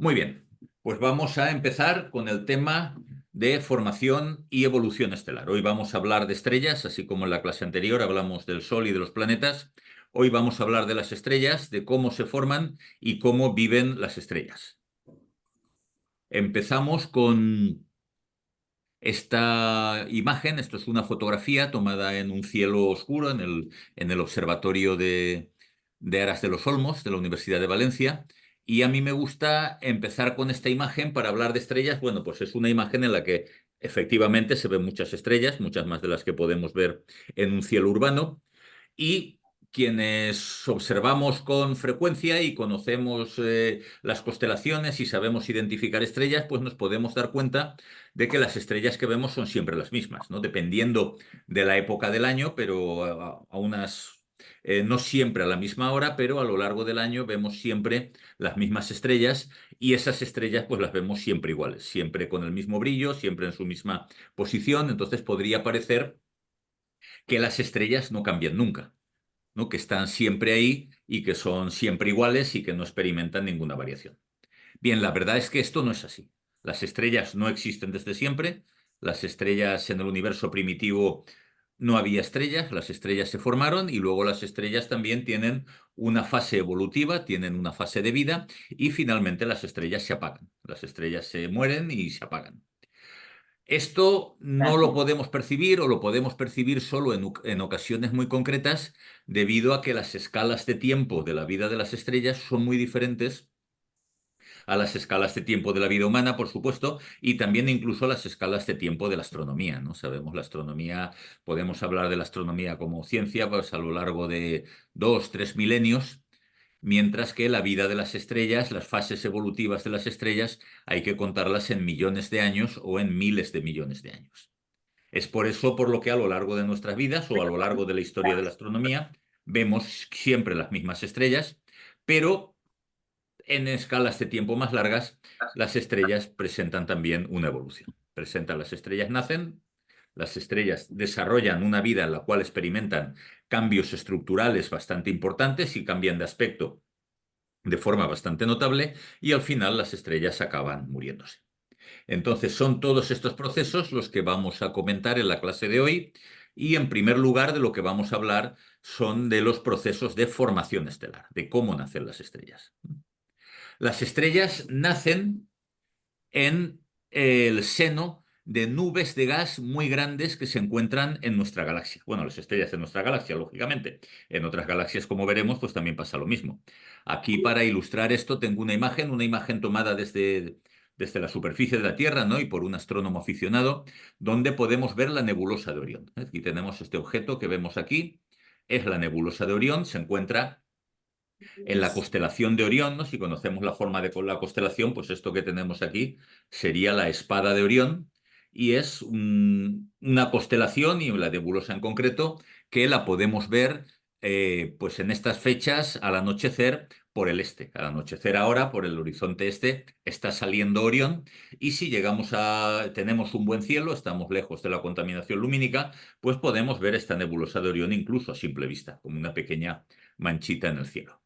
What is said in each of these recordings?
Muy bien, pues vamos a empezar con el tema de formación y evolución estelar. Hoy vamos a hablar de estrellas, así como en la clase anterior hablamos del Sol y de los planetas. Hoy vamos a hablar de las estrellas, de cómo se forman y cómo viven las estrellas. Empezamos con esta imagen. Esto es una fotografía tomada en un cielo oscuro en el observatorio de Aras de los Olmos de la Universidad de Valencia. Y a mí me gusta empezar con esta imagen para hablar de estrellas. Bueno, pues es una imagen en la que efectivamente se ven muchas estrellas, muchas más de las que podemos ver en un cielo urbano. Y quienes observamos con frecuencia y conocemos las constelaciones y sabemos identificar estrellas, pues nos podemos dar cuenta de que las estrellas que vemos son siempre las mismas, ¿no? Dependiendo de la época del año, pero a unas, no siempre a la misma hora, pero a lo largo del año vemos siempre las mismas estrellas y esas estrellas pues las vemos siempre iguales, siempre con el mismo brillo, siempre en su misma posición. Entonces podría parecer que las estrellas no cambian nunca, ¿no? Que están siempre ahí y que son siempre iguales y que no experimentan ninguna variación. Bien, la verdad es que esto no es así. Las estrellas no existen desde siempre. Las estrellas en el universo primitivo no había estrellas, las estrellas se formaron y luego las estrellas también tienen una fase evolutiva, tienen una fase de vida y finalmente las estrellas se apagan. Las estrellas se mueren y se apagan. Esto no lo podemos percibir o lo podemos percibir solo en ocasiones muy concretas debido a que las escalas de tiempo de la vida de las estrellas son muy diferentes a las escalas de tiempo de la vida humana, por supuesto, y también incluso a las escalas de tiempo de la astronomía, ¿no? Sabemos la astronomía, podemos hablar de la astronomía como ciencia, pues a lo largo de 2, 3 milenios. Mientras que la vida de las estrellas, las fases evolutivas de las estrellas, hay que contarlas en millones de años o en miles de millones de años. Es por eso por lo que a lo largo de nuestras vidas o a lo largo de la historia de la astronomía vemos siempre las mismas estrellas, pero en escalas de tiempo más largas, las estrellas presentan también una evolución. Las estrellas nacen, las estrellas desarrollan una vida en la cual experimentan cambios estructurales bastante importantes y cambian de aspecto de forma bastante notable y al final las estrellas acaban muriéndose. Entonces son todos estos procesos los que vamos a comentar en la clase de hoy y en primer lugar de lo que vamos a hablar son de los procesos de formación estelar, de cómo nacen las estrellas. Las estrellas nacen en el seno de nubes de gas muy grandes que se encuentran en nuestra galaxia. Bueno, las estrellas de nuestra galaxia, lógicamente. En otras galaxias, como veremos, pues también pasa lo mismo. Aquí, para ilustrar esto, tengo una imagen tomada desde la superficie de la Tierra, ¿no? Y por un astrónomo aficionado, donde podemos ver la nebulosa de Orión. Aquí tenemos este objeto que vemos aquí. Es la nebulosa de Orión, se encuentra en la constelación de Orión, ¿no? Si conocemos la forma de la constelación, pues esto que tenemos aquí sería la espada de Orión y es una constelación y la nebulosa en concreto que la podemos ver pues en estas fechas al anochecer por el este. Al anochecer ahora por el horizonte este está saliendo Orión y si tenemos un buen cielo, estamos lejos de la contaminación lumínica, pues podemos ver esta nebulosa de Orión incluso a simple vista, como una pequeña manchita en el cielo.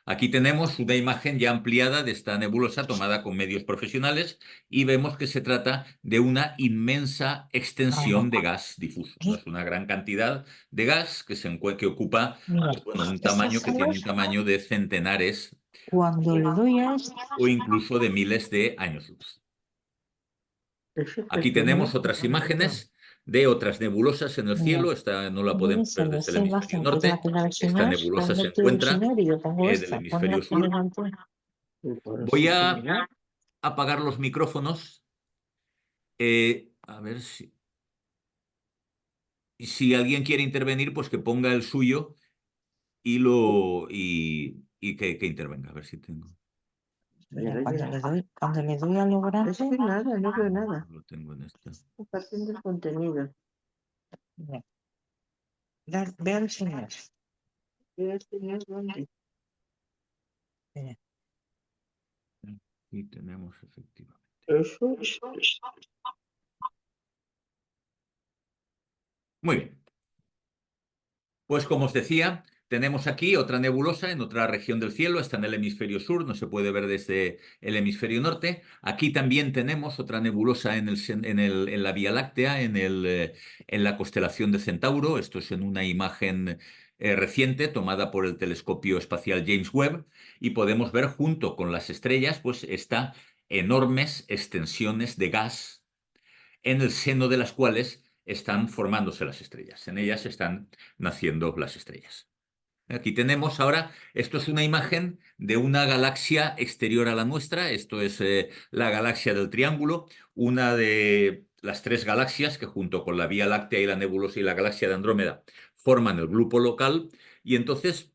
Aquí tenemos una imagen ya ampliada de esta nebulosa tomada con medios profesionales y vemos que se trata de una inmensa extensión de gas difuso, ¿no? Es una gran cantidad de gas que ocupa Mira, pues, bueno, un estas tamaño que tiene salas, un tamaño de centenares cuando le doy a esto, o incluso de miles de años luz. ese Aquí pequeño, tenemos otras imágenes de otras nebulosas en el mira, cielo. Esta no la podemos vienes ver en desde el esa hemisferio imagen que es la norte. que la Esta enseñas, nebulosa se ponerte un encuentra y yo pongo del esta, ponme hemisferio aquí sur. delante. Y por Voy eso que a mira, apagar los micrófonos. A ver si alguien quiere intervenir, pues que ponga el suyo y que intervenga. A ver si tengo. mira, cuando le doy a lo grande, es que nada, no veo No, nada. lo tengo en esta. Compartiendo el contenido. Mira, ve al señor. Ve al señor dónde. Mira, Aquí tenemos efectivamente. eso. Muy bien. Pues como os decía, tenemos aquí otra nebulosa en otra región del cielo, está en el hemisferio sur, no se puede ver desde el hemisferio norte. Aquí también tenemos otra nebulosa en la Vía Láctea, en la constelación de Centauro. Esto es en una imagen reciente tomada por el telescopio espacial James Webb y podemos ver junto con las estrellas, pues estas enormes extensiones de gas en el seno de las cuales están formándose las estrellas. En ellas están naciendo las estrellas. Aquí tenemos ahora, esto es una imagen de una galaxia exterior a la nuestra, esto es la galaxia del Triángulo, una de las tres galaxias que junto con la Vía Láctea y la nebulosa y la galaxia de Andrómeda forman el grupo local. Y entonces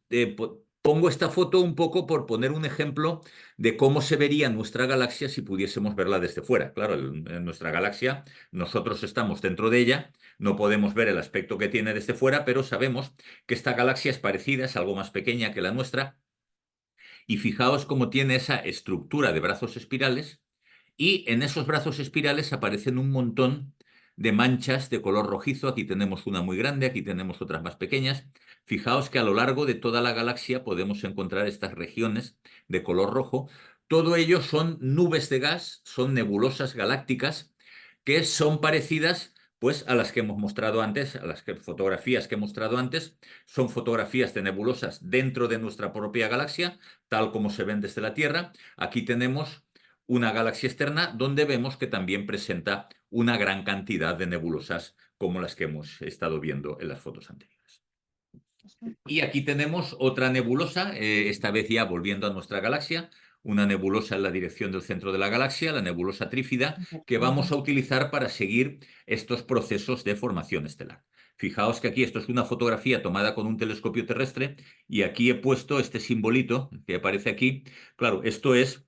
pongo esta foto un poco por poner un ejemplo de cómo se vería nuestra galaxia si pudiésemos verla desde fuera. Claro, en nuestra galaxia nosotros estamos dentro de ella, no podemos ver el aspecto que tiene desde fuera, pero sabemos que esta galaxia es parecida, es algo más pequeña que la nuestra, y fijaos cómo tiene esa estructura de brazos espirales, y en esos brazos espirales aparecen un montón de manchas de color rojizo. Aquí tenemos una muy grande, aquí tenemos otras más pequeñas. Fijaos que a lo largo de toda la galaxia podemos encontrar estas regiones de color rojo. Todo ello son nubes de gas, son nebulosas galácticas que son parecidas pues a las que hemos mostrado antes, fotografías que he mostrado antes, son fotografías de nebulosas dentro de nuestra propia galaxia, tal como se ven desde la Tierra. Aquí tenemos una galaxia externa donde vemos que también presenta una gran cantidad de nebulosas como las que hemos estado viendo en las fotos anteriores. Y aquí tenemos otra nebulosa, esta vez ya volviendo a nuestra galaxia, una nebulosa en la dirección del centro de la galaxia, la nebulosa trífida, que vamos a utilizar para seguir estos procesos de formación estelar. Fijaos que aquí esto es una fotografía tomada con un telescopio terrestre y aquí he puesto este simbolito que aparece aquí. Claro, esto es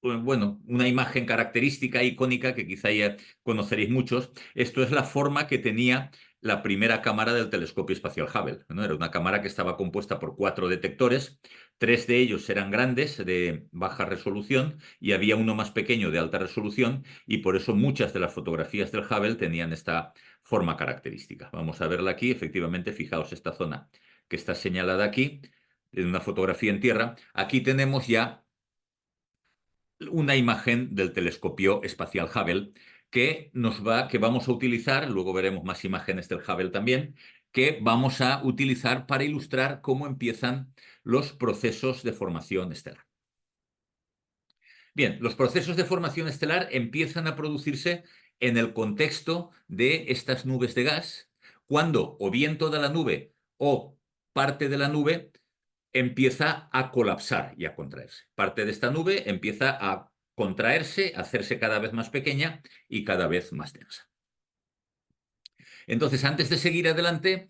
bueno, una imagen característica, icónica, que quizá ya conoceréis muchos. Esto es la forma que tenía la primera cámara del telescopio espacial Hubble, ¿no? Era una cámara que estaba compuesta por 4 detectores, 3 de ellos eran grandes, de baja resolución, y había uno más pequeño de alta resolución, y por eso muchas de las fotografías del Hubble tenían esta forma característica. Vamos a verla aquí, efectivamente, fijaos esta zona que está señalada aquí, en una fotografía en tierra. Aquí tenemos ya una imagen del telescopio espacial Hubble que vamos a utilizar, luego veremos más imágenes del Hubble también, que vamos a utilizar para ilustrar cómo empiezan los procesos de formación estelar. Bien, los procesos de formación estelar empiezan a producirse en el contexto de estas nubes de gas, cuando o bien toda la nube o parte de la nube empieza a colapsar y a contraerse. Parte de esta nube empieza a contraerse, a hacerse cada vez más pequeña y cada vez más densa. Entonces, antes de seguir adelante,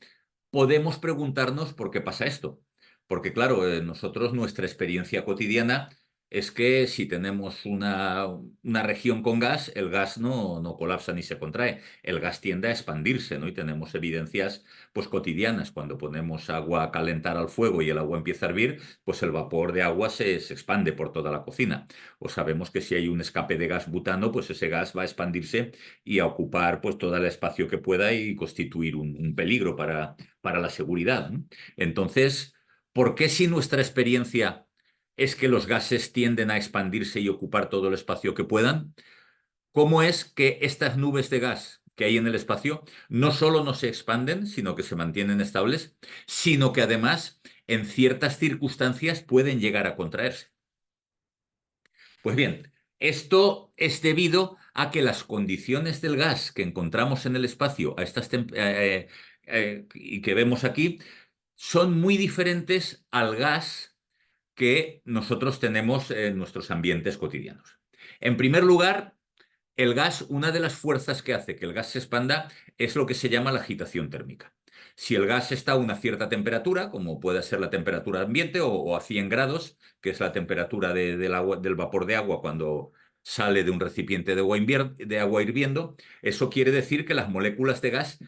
podemos preguntarnos por qué pasa esto. Porque, claro, nosotros, nuestra experiencia cotidiana es que si tenemos una región con gas, el gas no colapsa ni se contrae. El gas tiende a expandirse, ¿no? Y tenemos evidencias pues, cotidianas. Cuando ponemos agua a calentar al fuego y el agua empieza a hervir, pues el vapor de agua se expande por toda la cocina. O sabemos que si hay un escape de gas butano, pues ese gas va a expandirse y a ocupar pues, todo el espacio que pueda y constituir un peligro para la seguridad, ¿no? Entonces, ¿por qué si nuestra experiencia es que los gases tienden a expandirse y ocupar todo el espacio que puedan? ¿Cómo es que estas nubes de gas que hay en el espacio no solo no se expanden, sino que se mantienen estables, sino que además en ciertas circunstancias pueden llegar a contraerse? Pues bien, esto es debido a que las condiciones del gas que encontramos en el espacio y que vemos aquí son muy diferentes al gas que nosotros tenemos en nuestros ambientes cotidianos. En primer lugar, el gas, una de las fuerzas que hace que el gas se expanda es lo que se llama la agitación térmica. Si el gas está a una cierta temperatura, como puede ser la temperatura ambiente o a 100 grados, que es la temperatura del vapor de agua cuando sale de un recipiente de agua hirviendo, eso quiere decir que las moléculas de gas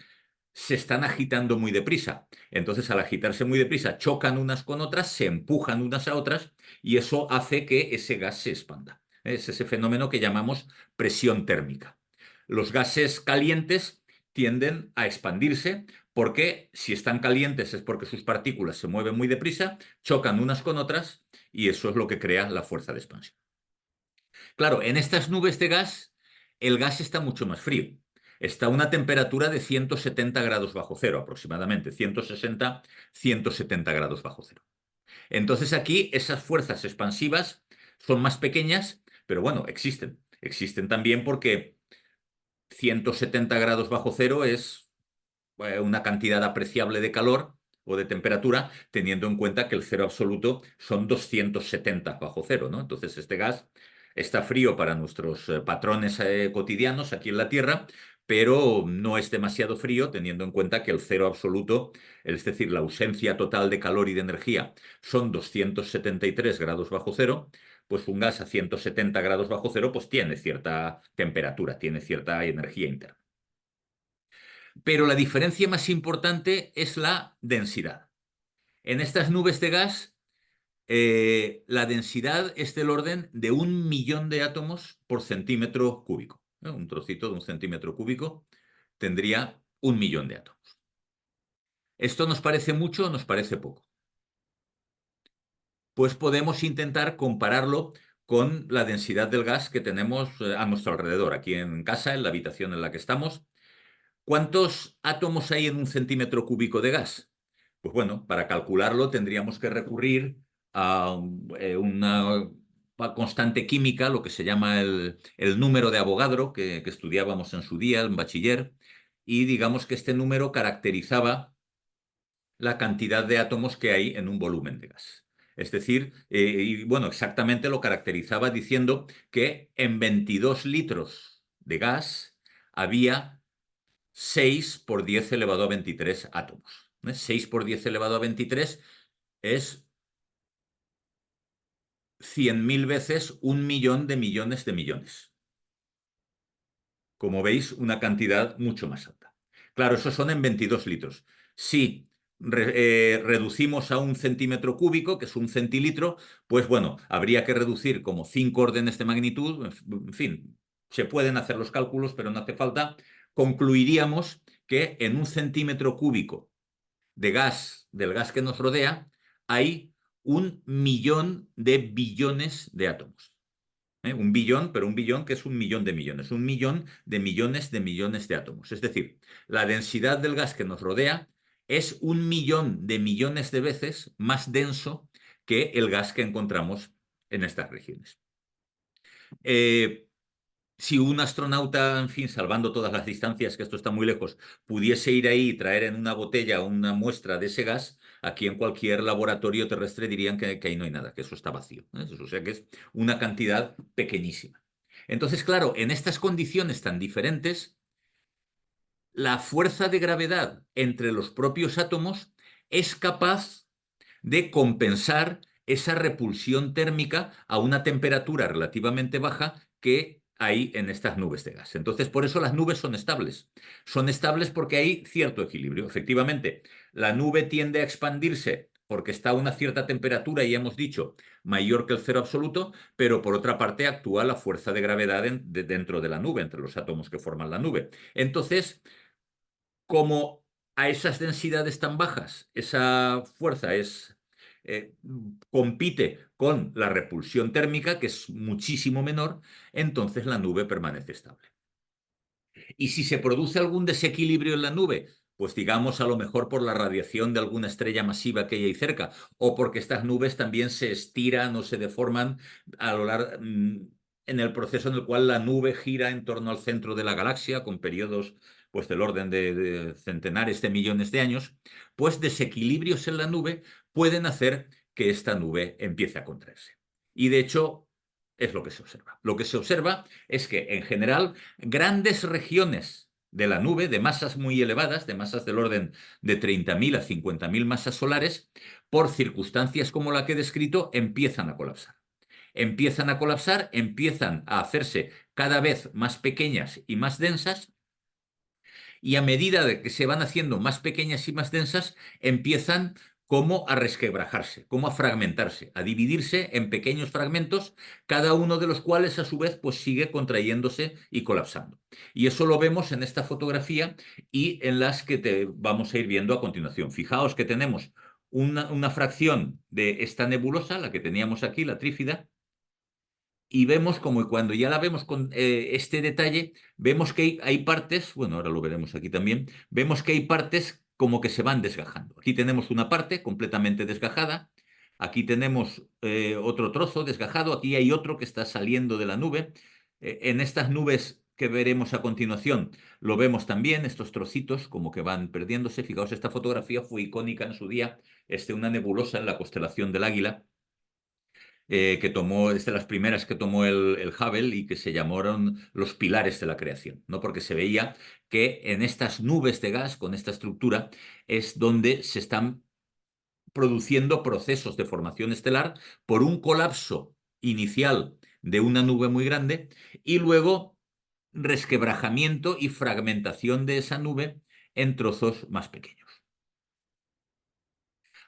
se están agitando muy deprisa. Entonces, al agitarse muy deprisa, chocan unas con otras, se empujan unas a otras y eso hace que ese gas se expanda. Es ese fenómeno que llamamos presión térmica. Los gases calientes tienden a expandirse porque si están calientes es porque sus partículas se mueven muy deprisa, chocan unas con otras y eso es lo que crea la fuerza de expansión. Claro, en estas nubes de gas, el gas está mucho más frío. Está a una temperatura de 170 grados bajo cero aproximadamente, 160, 170 grados bajo cero. Entonces aquí esas fuerzas expansivas son más pequeñas, pero bueno, existen. Existen también porque 170 grados bajo cero es una cantidad apreciable de calor o de temperatura, teniendo en cuenta que el cero absoluto son 270 bajo cero, ¿no? Entonces este gas está frío para nuestros patrones cotidianos aquí en la Tierra, pero no es demasiado frío teniendo en cuenta que el cero absoluto, es decir, la ausencia total de calor y de energía, son 273 grados bajo cero. Pues un gas a 170 grados bajo cero pues tiene cierta temperatura, tiene cierta energía interna. Pero la diferencia más importante es la densidad. En estas nubes de gas, la densidad es del orden de 1 millón de átomos por centímetro cúbico. Un trocito de 1 centímetro cúbico tendría 1 millón de átomos. ¿Esto nos parece mucho o nos parece poco? Pues podemos intentar compararlo con la densidad del gas que tenemos a nuestro alrededor, aquí en casa, en la habitación en la que estamos. ¿Cuántos átomos hay en 1 centímetro cúbico de gas? Pues bueno, para calcularlo tendríamos que recurrir a una constante química, lo que se llama el número de Avogadro, que estudiábamos en su día, en bachiller, y digamos que este número caracterizaba la cantidad de átomos que hay en un volumen de gas. Es decir, y bueno, exactamente lo caracterizaba diciendo que en 22 litros de gas había 6 por 10 elevado a 23 átomos. 6 por 10 elevado a 23 es 100.000 veces 1 millón de millones de millones. Como veis, una cantidad mucho más alta. Claro, eso son en 22 litros. Si reducimos a 1 centímetro cúbico, que es 1 centilitro, pues bueno, habría que reducir como 5 órdenes de magnitud. En fin, se pueden hacer los cálculos, pero no hace falta. Concluiríamos que en 1 centímetro cúbico de gas, del gas que nos rodea, hay 1 millón de billones de átomos. Un billón, pero un billón que es 1 millón de millones. 1 millón de millones de átomos. Es decir, la densidad del gas que nos rodea es 1 millón de millones de veces más denso que el gas que encontramos en estas regiones. Si un astronauta, en fin, salvando todas las distancias, que esto está muy lejos, pudiese ir ahí y traer en una botella una muestra de ese gas, aquí en cualquier laboratorio terrestre dirían que ahí no hay nada, que eso está vacío. O sea que es una cantidad pequeñísima. Entonces, claro, en estas condiciones tan diferentes, la fuerza de gravedad entre los propios átomos es capaz de compensar esa repulsión térmica a una temperatura relativamente baja que hay en estas nubes de gas. Entonces, por eso las nubes son estables. Son estables porque hay cierto equilibrio. Efectivamente, la nube tiende a expandirse porque está a una cierta temperatura, y hemos dicho, mayor que el cero absoluto, pero por otra parte actúa la fuerza de gravedad dentro de la nube, entre los átomos que forman la nube. Entonces, como a esas densidades tan bajas, esa fuerza eh, compite con la repulsión térmica, que es muchísimo menor, entonces la nube permanece estable. Y si se produce algún desequilibrio en la nube, pues digamos a lo mejor por la radiación de alguna estrella masiva que hay ahí cerca, o porque estas nubes también se estiran o se deforman a lo largo, en el proceso en el cual la nube gira en torno al centro de la galaxia, con periodos pues del orden de centenares de millones de años, pues desequilibrios en la nube pueden hacer que esta nube empiece a contraerse. Y de hecho, es lo que se observa. Lo que se observa es que, en general, grandes regiones de la nube, de masas muy elevadas, de masas del orden de 30.000 a 50.000 masas solares, por circunstancias como la que he descrito, empiezan a colapsar. Empiezan a colapsar, empiezan a hacerse cada vez más pequeñas y más densas, y a medida de que se van haciendo más pequeñas y más densas, empiezan como a resquebrajarse, como a fragmentarse, a dividirse en pequeños fragmentos, cada uno de los cuales a su vez pues sigue contrayéndose y colapsando. Y eso lo vemos en esta fotografía y en las que te vamos a ir viendo a continuación. Fijaos que tenemos una fracción de esta nebulosa, la que teníamos aquí, la trífida, y vemos como cuando ya la vemos con este detalle, vemos que hay partes, bueno, ahora lo veremos aquí también, vemos que hay partes como que se van desgajando. Aquí tenemos una parte completamente desgajada, aquí tenemos otro trozo desgajado, aquí hay otro que está saliendo de la nube. En estas nubes que veremos a continuación, lo vemos también, estos trocitos como que van perdiéndose. Fijaos, esta fotografía fue icónica en su día, una nebulosa en la constelación del Águila que tomó, es de las primeras que tomó el Hubble y que se llamaron los pilares de la creación, ¿no? Porque se veía que en estas nubes de gas, con esta estructura, es donde se están produciendo procesos de formación estelar por un colapso inicial de una nube muy grande y luego resquebrajamiento y fragmentación de esa nube en trozos más pequeños.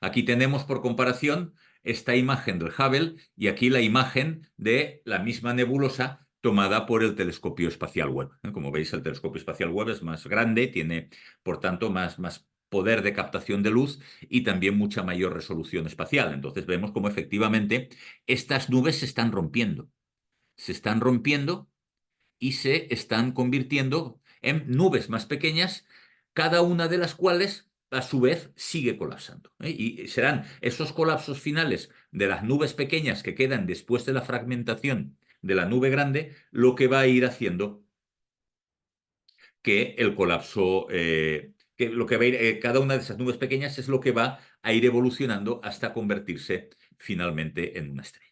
Aquí tenemos por comparación esta imagen del Hubble y aquí la imagen de la misma nebulosa tomada por el telescopio espacial Webb. Como veis, el telescopio espacial Webb es más grande, tiene, por tanto, más poder de captación de luz y también mucha mayor resolución espacial. Entonces vemos cómo efectivamente estas nubes se están rompiendo. Se están rompiendo y se están convirtiendo en nubes más pequeñas, cada una de las cuales a su vez sigue colapsando. Y serán esos colapsos finales de las nubes pequeñas que quedan después de la fragmentación de la nube grande lo que va a ir haciendo que el colapso, que lo que va a ir, cada una de esas nubes pequeñas es lo que va a ir evolucionando hasta convertirse finalmente en una estrella.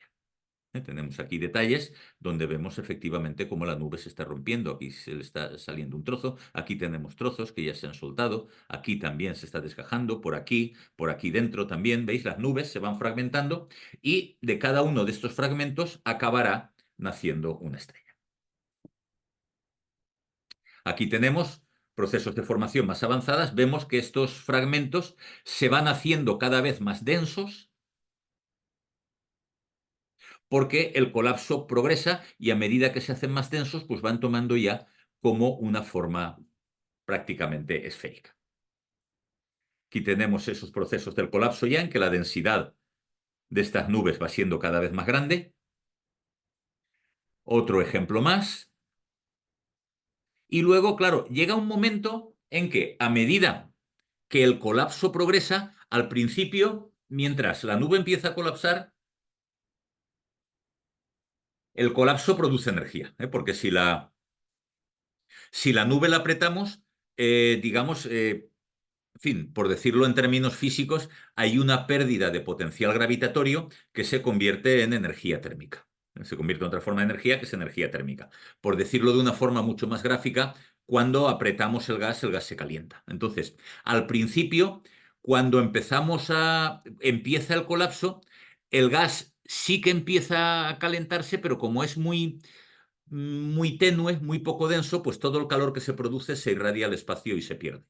Tenemos aquí detalles donde vemos efectivamente cómo la nube se está rompiendo. Aquí se le está saliendo un trozo, aquí tenemos trozos que ya se han soltado, aquí también se está desgajando, por aquí dentro también, ¿veis? Las nubes se van fragmentando y de cada uno de estos fragmentos acabará naciendo una estrella. Aquí tenemos procesos de formación más avanzadas, vemos que estos fragmentos se van haciendo cada vez más densos porque el colapso progresa y a medida que se hacen más densos, pues van tomando ya como una forma prácticamente esférica. Aquí tenemos esos procesos del colapso ya en que la densidad de estas nubes va siendo cada vez más grande. Otro ejemplo más. Y luego, claro, llega un momento en que a medida que el colapso progresa, al principio, mientras la nube empieza a colapsar, el colapso produce energía, porque si la nube la apretamos, digamos, en fin, por decirlo en términos físicos, hay una pérdida de potencial gravitatorio que se convierte en energía térmica. Se convierte en otra forma de energía que es energía térmica. Por decirlo de una forma mucho más gráfica, cuando apretamos el gas se calienta. Entonces, al principio, cuando empieza el colapso, el gas sí que empieza a calentarse, pero como es muy tenue, muy poco denso, pues todo el calor que se produce se irradia al espacio y se pierde.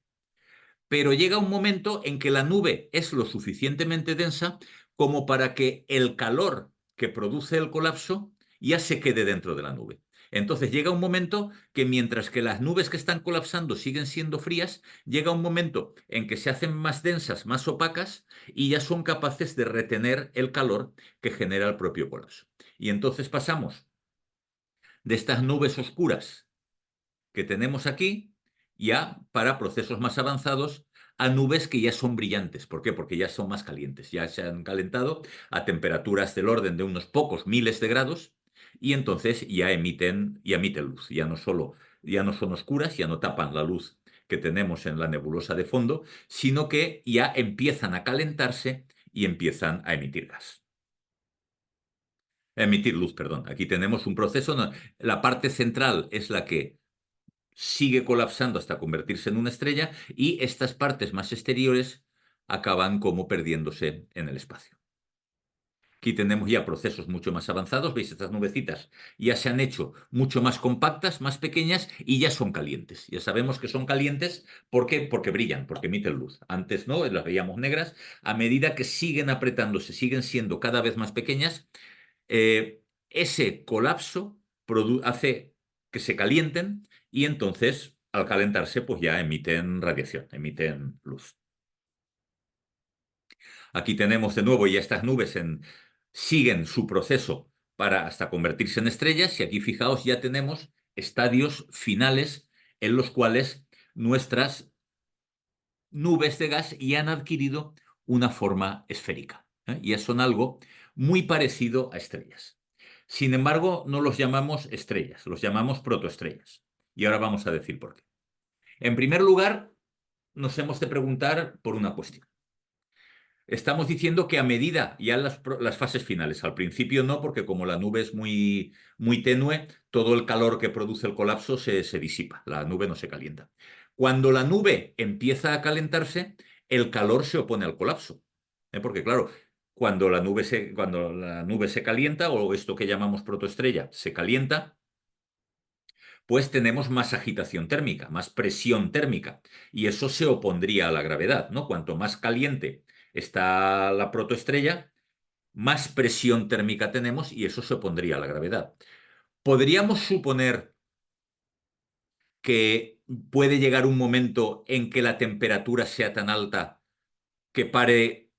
Pero llega un momento en que la nube es lo suficientemente densa como para que el calor que produce el colapso ya se quede dentro de la nube. Entonces llega un momento que mientras que las nubes que están colapsando siguen siendo frías, llega un momento en que se hacen más densas, más opacas y ya son capaces de retener el calor que genera el propio colapso. Y entonces pasamos de estas nubes oscuras que tenemos aquí ya para procesos más avanzados a nubes que ya son brillantes. ¿Por qué? Porque ya son más calientes, ya se han calentado a temperaturas del orden de unos pocos miles de grados y entonces ya emiten luz. Ya no son oscuras, ya no tapan la luz que tenemos en la nebulosa de fondo, sino que ya empiezan a calentarse y empiezan a emitir gas. Emitir luz, perdón. Aquí tenemos un proceso. La parte central es la que sigue colapsando hasta convertirse en una estrella y estas partes más exteriores acaban como perdiéndose en el espacio. Aquí tenemos ya procesos mucho más avanzados. ¿Veis? Estas nubecitas ya se han hecho mucho más compactas, más pequeñas y ya son calientes. Ya sabemos que son calientes. ¿Por qué? Porque brillan, porque emiten luz. Antes no, las veíamos negras. A medida que siguen apretándose, siguen siendo cada vez más pequeñas, ese colapso hace que se calienten y entonces al calentarse pues ya emiten radiación, emiten luz. Aquí tenemos de nuevo ya estas nubes siguen su proceso para hasta convertirse en estrellas y aquí fijaos ya tenemos estadios finales en los cuales nuestras nubes de gas ya han adquirido una forma esférica. Ya son algo muy parecido a estrellas. Sin embargo, no los llamamos estrellas, los llamamos protoestrellas. Y ahora vamos a decir por qué. En primer lugar, nos hemos de preguntar por una cuestión. Estamos diciendo que a medida, ya las fases finales, al principio no, porque como la nube es muy, muy tenue, todo el calor que produce el colapso se disipa, la nube no se calienta. Cuando la nube empieza a calentarse, el calor se opone al colapso. Porque claro, cuando la nube se calienta, o esto que llamamos protoestrella se calienta, pues tenemos más agitación térmica, más presión térmica, y eso se opondría a la gravedad, ¿no? Cuanto más caliente está la protoestrella, más presión térmica tenemos y eso se opondría a la gravedad. ¿Podríamos suponer que puede llegar un momento en que la temperatura sea tan alta que pare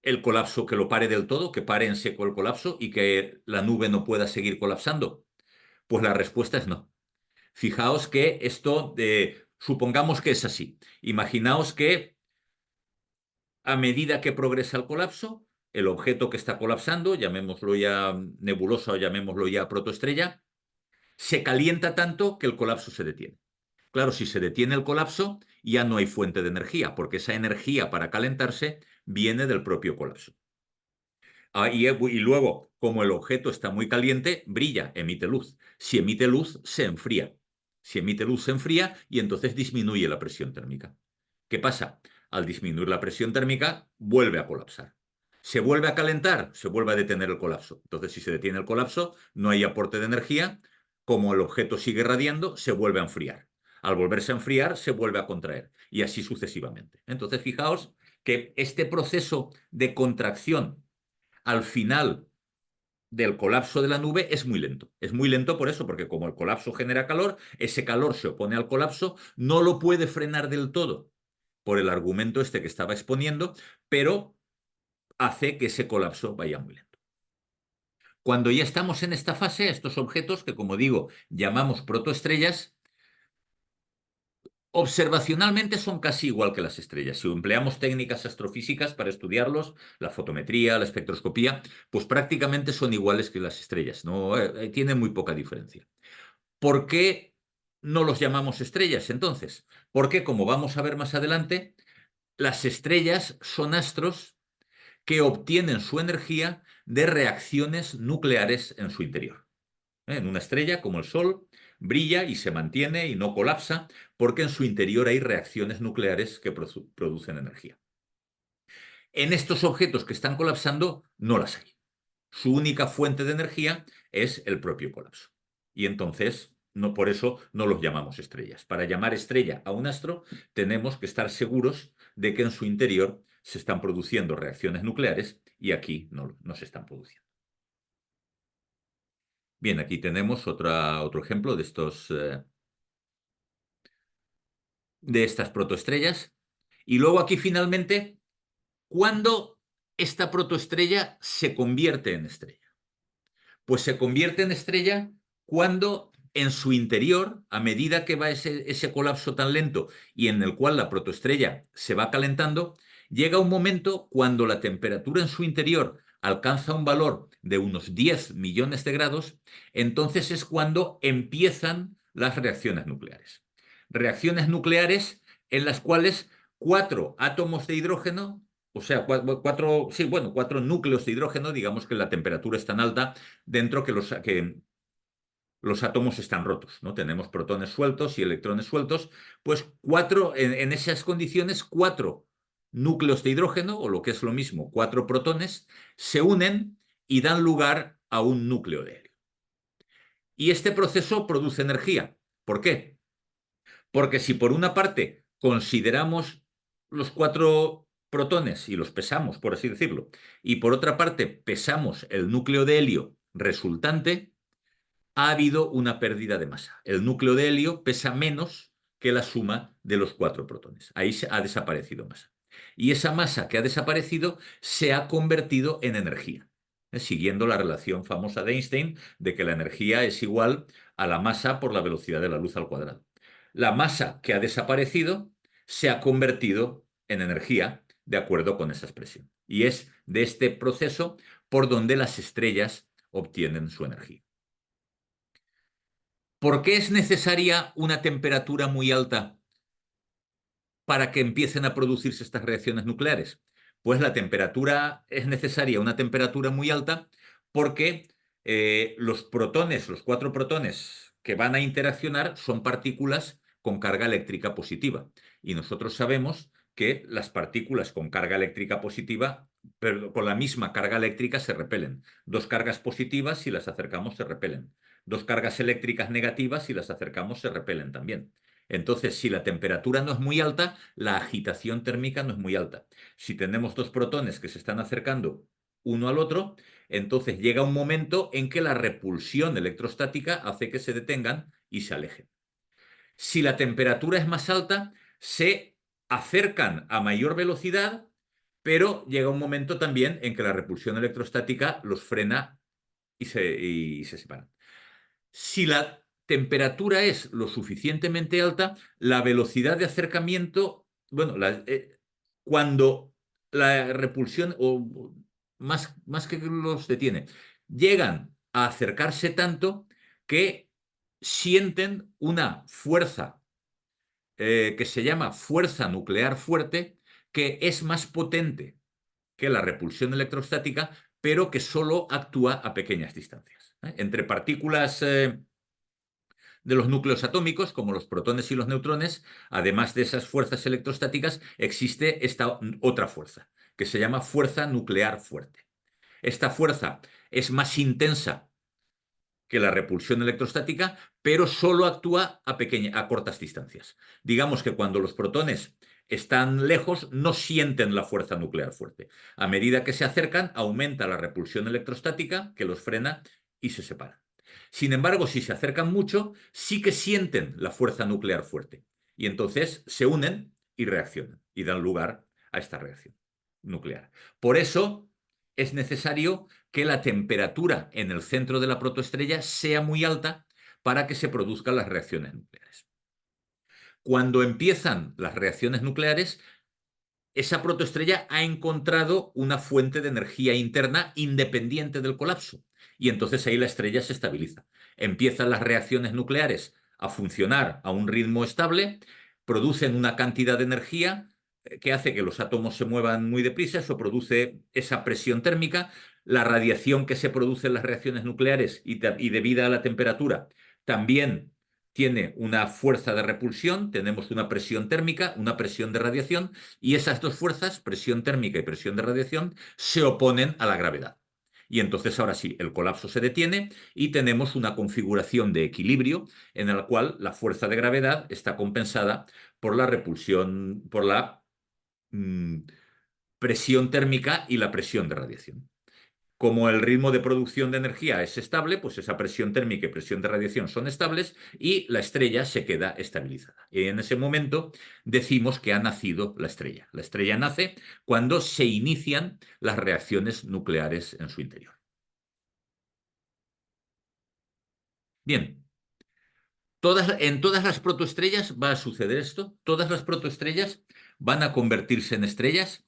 el colapso, que lo pare del todo, que pare en seco el colapso y que la nube no pueda seguir colapsando? Pues la respuesta es no. Fijaos que esto, supongamos que es así. Imaginaos que a medida que progresa el colapso, el objeto que está colapsando, llamémoslo ya nebulosa o llamémoslo ya protoestrella, se calienta tanto que el colapso se detiene. Claro, si se detiene el colapso, ya no hay fuente de energía, porque esa energía para calentarse viene del propio colapso. Y luego, como el objeto está muy caliente, brilla, emite luz. Si emite luz, se enfría. Si emite luz, se enfría y entonces disminuye la presión térmica. ¿Qué pasa? Al disminuir la presión térmica, vuelve a colapsar. ¿Se vuelve a calentar? Se vuelve a detener el colapso. Entonces, si se detiene el colapso, no hay aporte de energía. Como el objeto sigue radiando, se vuelve a enfriar. Al volverse a enfriar, se vuelve a contraer. Y así sucesivamente. Entonces, fijaos que este proceso de contracción al final del colapso de la nube es muy lento. Es muy lento por eso, porque como el colapso genera calor, ese calor se opone al colapso, no lo puede frenar del todo por el argumento este que estaba exponiendo, pero hace que ese colapso vaya muy lento. Cuando ya estamos en esta fase, estos objetos que, como digo, llamamos protoestrellas, observacionalmente son casi igual que las estrellas. Si empleamos técnicas astrofísicas para estudiarlos, la fotometría, la espectroscopía, pues prácticamente son iguales que las estrellas, ¿no? Tienen muy poca diferencia. ¿Por qué no los llamamos estrellas entonces? Porque, como vamos a ver más adelante, las estrellas son astros que obtienen su energía de reacciones nucleares en su interior. En una estrella como el Sol brilla y se mantiene y no colapsa porque en su interior hay reacciones nucleares que producen energía. En estos objetos que están colapsando no las hay. Su única fuente de energía es el propio colapso. Y entonces, no, por eso no los llamamos estrellas. Para llamar estrella a un astro, tenemos que estar seguros de que en su interior se están produciendo reacciones nucleares y aquí no se están produciendo. Bien, aquí tenemos otro ejemplo de estas protoestrellas. Y luego aquí finalmente, ¿cuándo esta protoestrella se convierte en estrella? Pues se convierte en estrella cuando en su interior, a medida que va ese colapso tan lento y en el cual la protoestrella se va calentando, llega un momento cuando la temperatura en su interior alcanza un valor de unos 10 millones de grados, entonces es cuando empiezan las reacciones nucleares. Reacciones nucleares en las cuales 4 átomos de hidrógeno, o sea, cuatro núcleos de hidrógeno, digamos que la temperatura es tan alta dentro que los átomos están rotos, ¿no? Tenemos protones sueltos y electrones sueltos, pues en esas condiciones, 4 núcleos de hidrógeno, o lo que es lo mismo, 4 protones, se unen y dan lugar a un núcleo de helio. Y este proceso produce energía. ¿Por qué? Porque si por una parte consideramos los 4 protones y los pesamos, por así decirlo, y por otra parte pesamos el núcleo de helio resultante, ha habido una pérdida de masa. El núcleo de helio pesa menos que la suma de los 4 protones. Ahí ha desaparecido masa. Y esa masa que ha desaparecido se ha convertido en energía, siguiendo la relación famosa de Einstein de que la energía es igual a la masa por la velocidad de la luz al cuadrado. La masa que ha desaparecido se ha convertido en energía de acuerdo con esa expresión. Y es de este proceso por donde las estrellas obtienen su energía. ¿Por qué es necesaria una temperatura muy alta para que empiecen a producirse estas reacciones nucleares? Pues la temperatura es necesaria, una temperatura muy alta, porque los protones, los 4 protones que van a interaccionar son partículas con carga eléctrica positiva. Y nosotros sabemos que las partículas con carga eléctrica positiva, pero con la misma carga eléctrica, se repelen. 2 cargas positivas, si las acercamos, se repelen. 2 cargas eléctricas negativas, si las acercamos, se repelen también. Entonces, si la temperatura no es muy alta, la agitación térmica no es muy alta. Si tenemos 2 protones que se están acercando uno al otro, entonces llega un momento en que la repulsión electrostática hace que se detengan y se alejen. Si la temperatura es más alta, se acercan a mayor velocidad, pero llega un momento también en que la repulsión electrostática los frena y se separan. Si la temperatura es lo suficientemente alta, la velocidad de acercamiento, bueno, cuando la repulsión, o más que los detiene, llegan a acercarse tanto que sienten una fuerza que se llama fuerza nuclear fuerte, que es más potente que la repulsión electrostática, pero que solo actúa a pequeñas distancias. Entre partículas de los núcleos atómicos, como los protones y los neutrones, además de esas fuerzas electrostáticas, existe esta otra fuerza, que se llama fuerza nuclear fuerte. Esta fuerza es más intensa que la repulsión electrostática, pero solo actúa a cortas distancias. Digamos que cuando los protones están lejos, no sienten la fuerza nuclear fuerte. A medida que se acercan, aumenta la repulsión electrostática, que los frena y se separan. Sin embargo, si se acercan mucho, sí que sienten la fuerza nuclear fuerte. Y entonces se unen y reaccionan y dan lugar a esta reacción nuclear. Por eso es necesario que la temperatura en el centro de la protoestrella sea muy alta para que se produzcan las reacciones nucleares. Cuando empiezan las reacciones nucleares, esa protoestrella ha encontrado una fuente de energía interna independiente del colapso. Y entonces ahí la estrella se estabiliza. Empiezan las reacciones nucleares a funcionar a un ritmo estable, producen una cantidad de energía que hace que los átomos se muevan muy deprisa, eso produce esa presión térmica, la radiación que se produce en las reacciones nucleares y debida a la temperatura también tiene una fuerza de repulsión, tenemos una presión térmica, una presión de radiación, y esas dos fuerzas, presión térmica y presión de radiación, se oponen a la gravedad. Y entonces ahora sí, el colapso se detiene y tenemos una configuración de equilibrio en la cual la fuerza de gravedad está compensada por la repulsión, por la presión térmica y la presión de radiación. Como el ritmo de producción de energía es estable, pues esa presión térmica y presión de radiación son estables y la estrella se queda estabilizada. Y en ese momento decimos que ha nacido la estrella. La estrella nace cuando se inician las reacciones nucleares en su interior. Bien, en todas las protoestrellas va a suceder esto. Todas las protoestrellas van a convertirse en estrellas.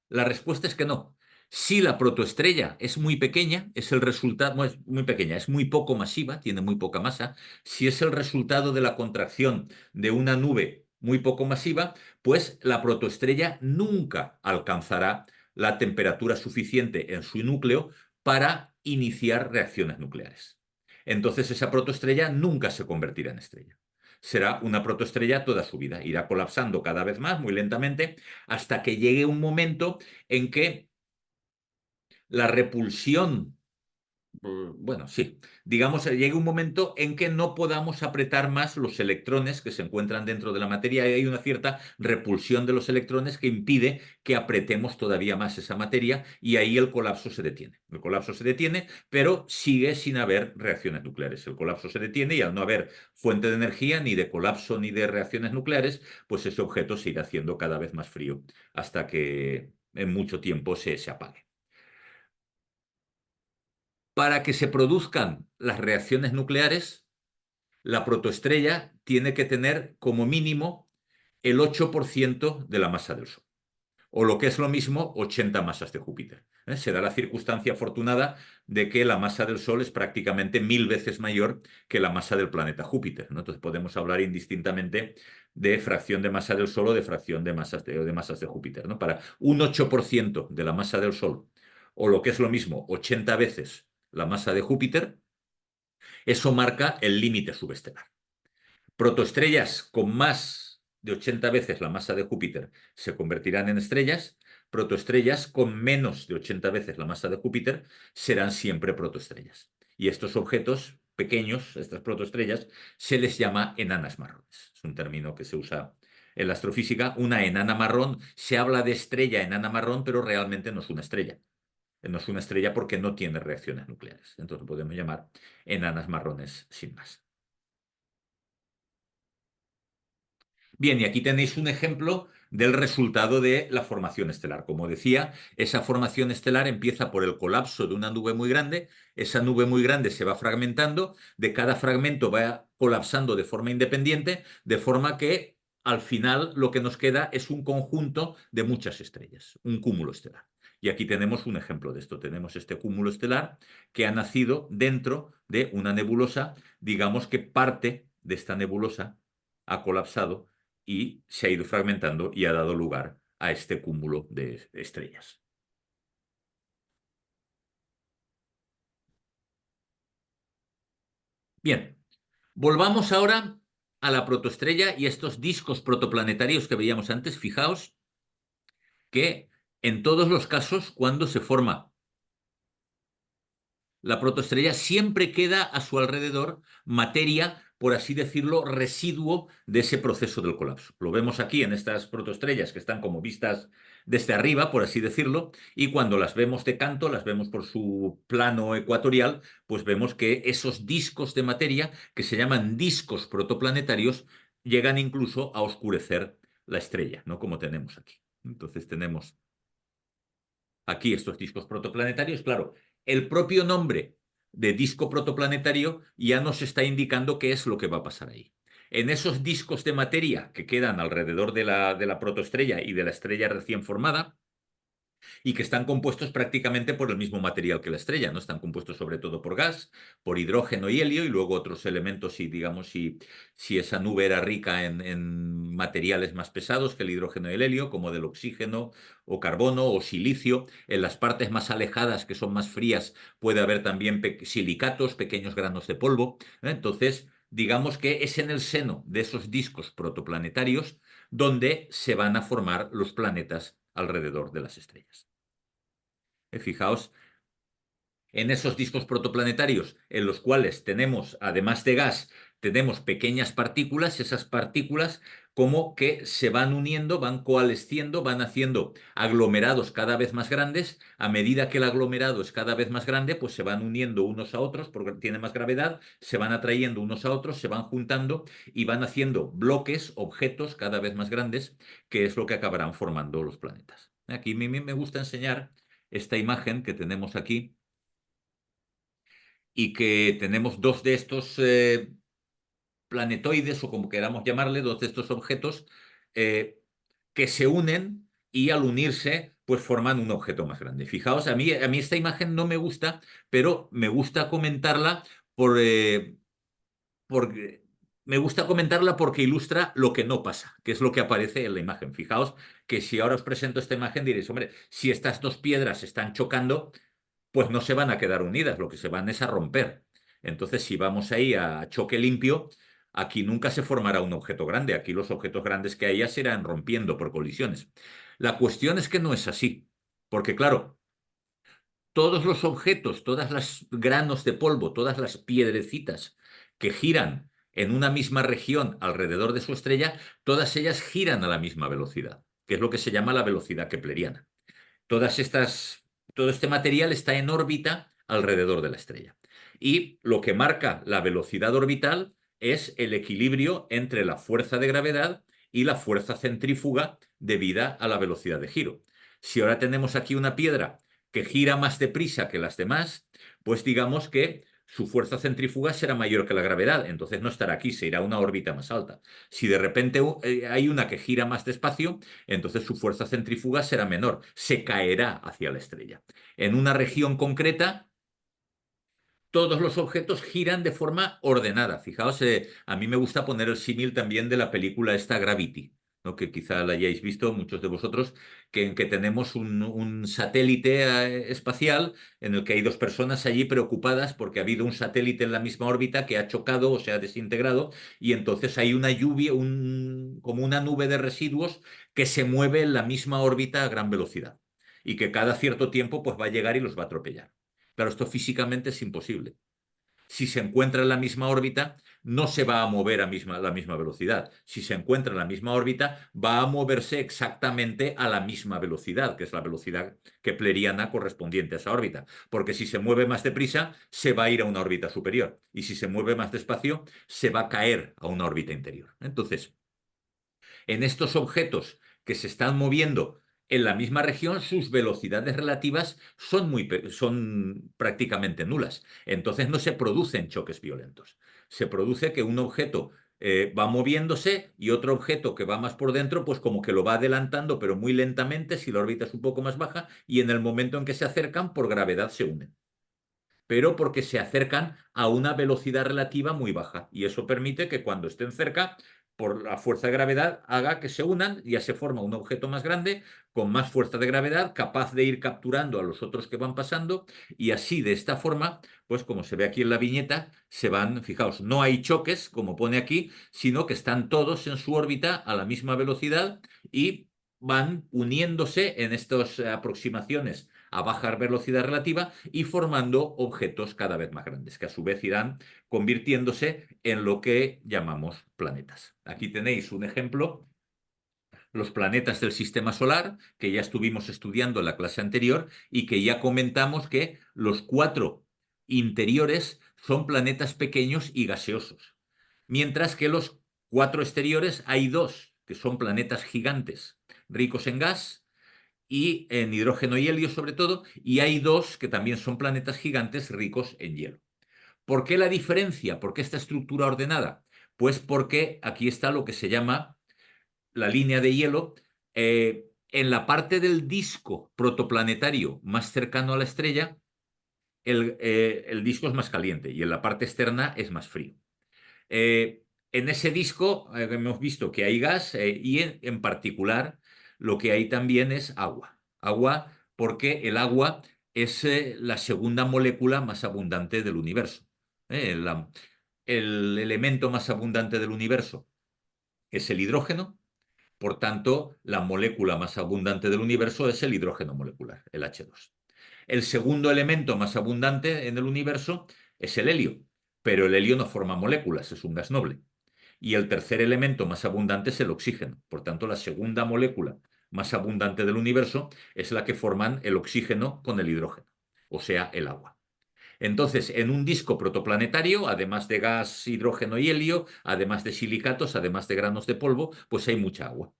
La respuesta es que no. Si la protoestrella es muy pequeña, es el resultado, es muy pequeña, es muy poco masiva, tiene muy poca masa. Si es el resultado de la contracción de una nube muy poco masiva, pues la protoestrella nunca alcanzará la temperatura suficiente en su núcleo para iniciar reacciones nucleares. Entonces esa protoestrella nunca se convertirá en estrella. será una protoestrella toda su vida. Irá colapsando cada vez más, muy lentamente, hasta que llegue un momento en que la repulsión, bueno, sí, digamos, llegue un momento en que no podamos apretar más los electrones que se encuentran dentro de la materia y hay una cierta repulsión de los electrones que impide que apretemos todavía más esa materia y ahí el colapso se detiene. El colapso se detiene, pero sigue sin haber reacciones nucleares. El colapso se detiene y al no haber fuente de energía, ni de colapso ni de reacciones nucleares, pues ese objeto se irá haciendo cada vez más frío hasta que en mucho tiempo se apague. Para que se produzcan las reacciones nucleares, la protoestrella tiene que tener como mínimo el 8% de la masa del Sol, o lo que es lo mismo, 80 masas de Júpiter. Se da la circunstancia afortunada de que la masa del Sol es prácticamente 1000 veces mayor que la masa del planeta Júpiter, ¿no? Entonces podemos hablar indistintamente de fracción de masa del Sol o de fracción de masas de Júpiter, ¿no? Para un 8% de la masa del Sol, o lo que es lo mismo, 80 veces la masa de Júpiter, eso marca el límite subestelar. Protoestrellas con más de 80 veces la masa de Júpiter se convertirán en estrellas. Protoestrellas con menos de 80 veces la masa de Júpiter serán siempre protoestrellas. Y estos objetos pequeños, estas protoestrellas, se les llama enanas marrones. Es un término que se usa en la astrofísica. Una enana marrón, se habla de estrella enana marrón, pero realmente no es una estrella. No es una estrella porque no tiene reacciones nucleares. Entonces podemos llamar enanas marrones sin masa. Bien, y aquí tenéis un ejemplo del resultado de la formación estelar. Como decía, esa formación estelar empieza por el colapso de una nube muy grande. Esa nube muy grande se va fragmentando. De cada fragmento va colapsando de forma independiente, de forma que al final lo que nos queda es un conjunto de muchas estrellas, un cúmulo estelar. Y aquí tenemos un ejemplo de esto. Tenemos este cúmulo estelar que ha nacido dentro de una nebulosa. Digamos que parte de esta nebulosa ha colapsado y se ha ido fragmentando y ha dado lugar a este cúmulo de estrellas. Bien, volvamos ahora a la protoestrella y estos discos protoplanetarios que veíamos antes. Fijaos que en todos los casos, cuando se forma la protoestrella, siempre queda a su alrededor materia, por así decirlo, residuo de ese proceso del colapso. Lo vemos aquí en estas protoestrellas que están como vistas desde arriba, por así decirlo, y cuando las vemos de canto, las vemos por su plano ecuatorial, pues vemos que esos discos de materia, que se llaman discos protoplanetarios, llegan incluso a oscurecer la estrella, ¿no? Como tenemos aquí. Entonces tenemos aquí estos discos protoplanetarios, claro, el propio nombre de disco protoplanetario ya nos está indicando qué es lo que va a pasar ahí. En esos discos de materia que quedan alrededor de la protoestrella y de la estrella recién formada, y que están compuestos prácticamente por el mismo material que la estrella, ¿no? Están compuestos sobre todo por gas, por hidrógeno y helio y luego otros elementos, si digamos, si esa nube era rica en materiales más pesados que el hidrógeno y el helio, como del oxígeno o carbono o silicio. En las partes más alejadas, que son más frías, puede haber también silicatos, pequeños granos de polvo, ¿eh? Entonces, digamos que es en el seno de esos discos protoplanetarios donde se van a formar los planetas alrededor de las estrellas. Fijaos en esos discos protoplanetarios en los cuales tenemos, además de gas, tenemos pequeñas partículas, esas partículas como que se van uniendo, van coalesciendo, van haciendo aglomerados cada vez más grandes. A medida que el aglomerado es cada vez más grande, pues se van uniendo unos a otros porque tiene más gravedad, se van atrayendo unos a otros, se van juntando y van haciendo bloques, objetos cada vez más grandes, que es lo que acabarán formando los planetas. Aquí a mí me gusta enseñar esta imagen que tenemos aquí y que tenemos dos de estos planetoides, o como queramos llamarle, dos de estos objetos eh, que se unen y al unirse pues forman un objeto más grande. Fijaos, a mí esta imagen no me gusta, pero me gusta comentarla por, porque... Me gusta comentarla porque ilustra lo que no pasa, que es lo que aparece en la imagen. Fijaos que si ahora os presento esta imagen diréis, hombre, si estas dos piedras están chocando, pues no se van a quedar unidas, lo que se van es a romper. Entonces, si vamos ahí a choque limpio, Aquí nunca se formará un objeto grande. Aquí los objetos grandes que haya se irán rompiendo por colisiones. La cuestión es que no es así. Porque claro, todos los objetos, todas las granos de polvo, todas las piedrecitas que giran en una misma región alrededor de su estrella, todas ellas giran a la misma velocidad, que es lo que se llama la velocidad kepleriana. Todas estas, todo este material está en órbita alrededor de la estrella. Y lo que marca la velocidad orbital es el equilibrio entre la fuerza de gravedad y la fuerza centrífuga debida a la velocidad de giro. Si ahora tenemos aquí una piedra que gira más deprisa que las demás, pues digamos que su fuerza centrífuga será mayor que la gravedad, entonces no estará aquí, se irá a una órbita más alta. Si de repente hay una que gira más despacio, entonces su fuerza centrífuga será menor, se caerá hacia la estrella. En una región concreta, todos los objetos giran de forma ordenada. Fijaos, a mí me gusta poner el símil también de la película esta Gravity, ¿no? Que quizá la hayáis visto muchos de vosotros, en que tenemos un satélite espacial en el que hay dos personas allí preocupadas porque ha habido un satélite en la misma órbita que ha chocado o se ha desintegrado y entonces hay una lluvia, como una nube de residuos que se mueve en la misma órbita a gran velocidad y que cada cierto tiempo pues va a llegar y los va a atropellar. Claro, esto físicamente es imposible. Si se encuentra en la misma órbita, no se va a mover a la misma velocidad. Si se encuentra en la misma órbita, va a moverse exactamente a la misma velocidad, que es la velocidad kepleriana correspondiente a esa órbita. Porque si se mueve más deprisa, se va a ir a una órbita superior. Y si se mueve más despacio, se va a caer a una órbita interior. Entonces, en estos objetos que se están moviendo en la misma región, sus velocidades relativas son prácticamente nulas. Entonces no se producen choques violentos. Se produce que un objeto va moviéndose y otro objeto que va más por dentro, pues como que lo va adelantando, pero muy lentamente si la órbita es un poco más baja, y en el momento en que se acercan, por gravedad se unen, pero porque se acercan a una velocidad relativa muy baja. Y eso permite que cuando estén cerca, por la fuerza de gravedad, haga que se unan, ya se forma un objeto más grande, con más fuerza de gravedad, capaz de ir capturando a los otros que van pasando, y así, de esta forma, pues como se ve aquí en la viñeta, se van, fijaos, no hay choques, como pone aquí, sino que están todos en su órbita a la misma velocidad y van uniéndose en estas aproximaciones a baja velocidad relativa y formando objetos cada vez más grandes, que a su vez irán convirtiéndose en lo que llamamos planetas. Aquí tenéis un ejemplo, los planetas del sistema solar, que ya estuvimos estudiando en la clase anterior y que ya comentamos que los 4 interiores son planetas pequeños y gaseosos, mientras que los 4 exteriores hay 2, que son planetas gigantes, ricos en gas y en hidrógeno y helio sobre todo, y hay 2 que también son planetas gigantes ricos en hielo. ¿Por qué la diferencia? ¿Por qué esta estructura ordenada? Pues porque aquí está lo que se llama la línea de hielo. En la parte del disco protoplanetario más cercano a la estrella, el disco es más caliente y en la parte externa es más frío. En ese disco hemos visto que hay gas y en particular lo que hay también es agua. Agua porque el agua es la segunda molécula más abundante del universo. El elemento más abundante del universo es el hidrógeno, por tanto, la molécula más abundante del universo es el hidrógeno molecular, el H2. El segundo elemento más abundante en el universo es el helio, pero el helio no forma moléculas, es un gas noble. Y el tercer elemento más abundante es el oxígeno. Por tanto, la segunda molécula más abundante del universo es la que forman el oxígeno con el hidrógeno, o sea, el agua. Entonces, en un disco protoplanetario, además de gas, hidrógeno y helio, además de silicatos, además de granos de polvo, pues hay mucha agua.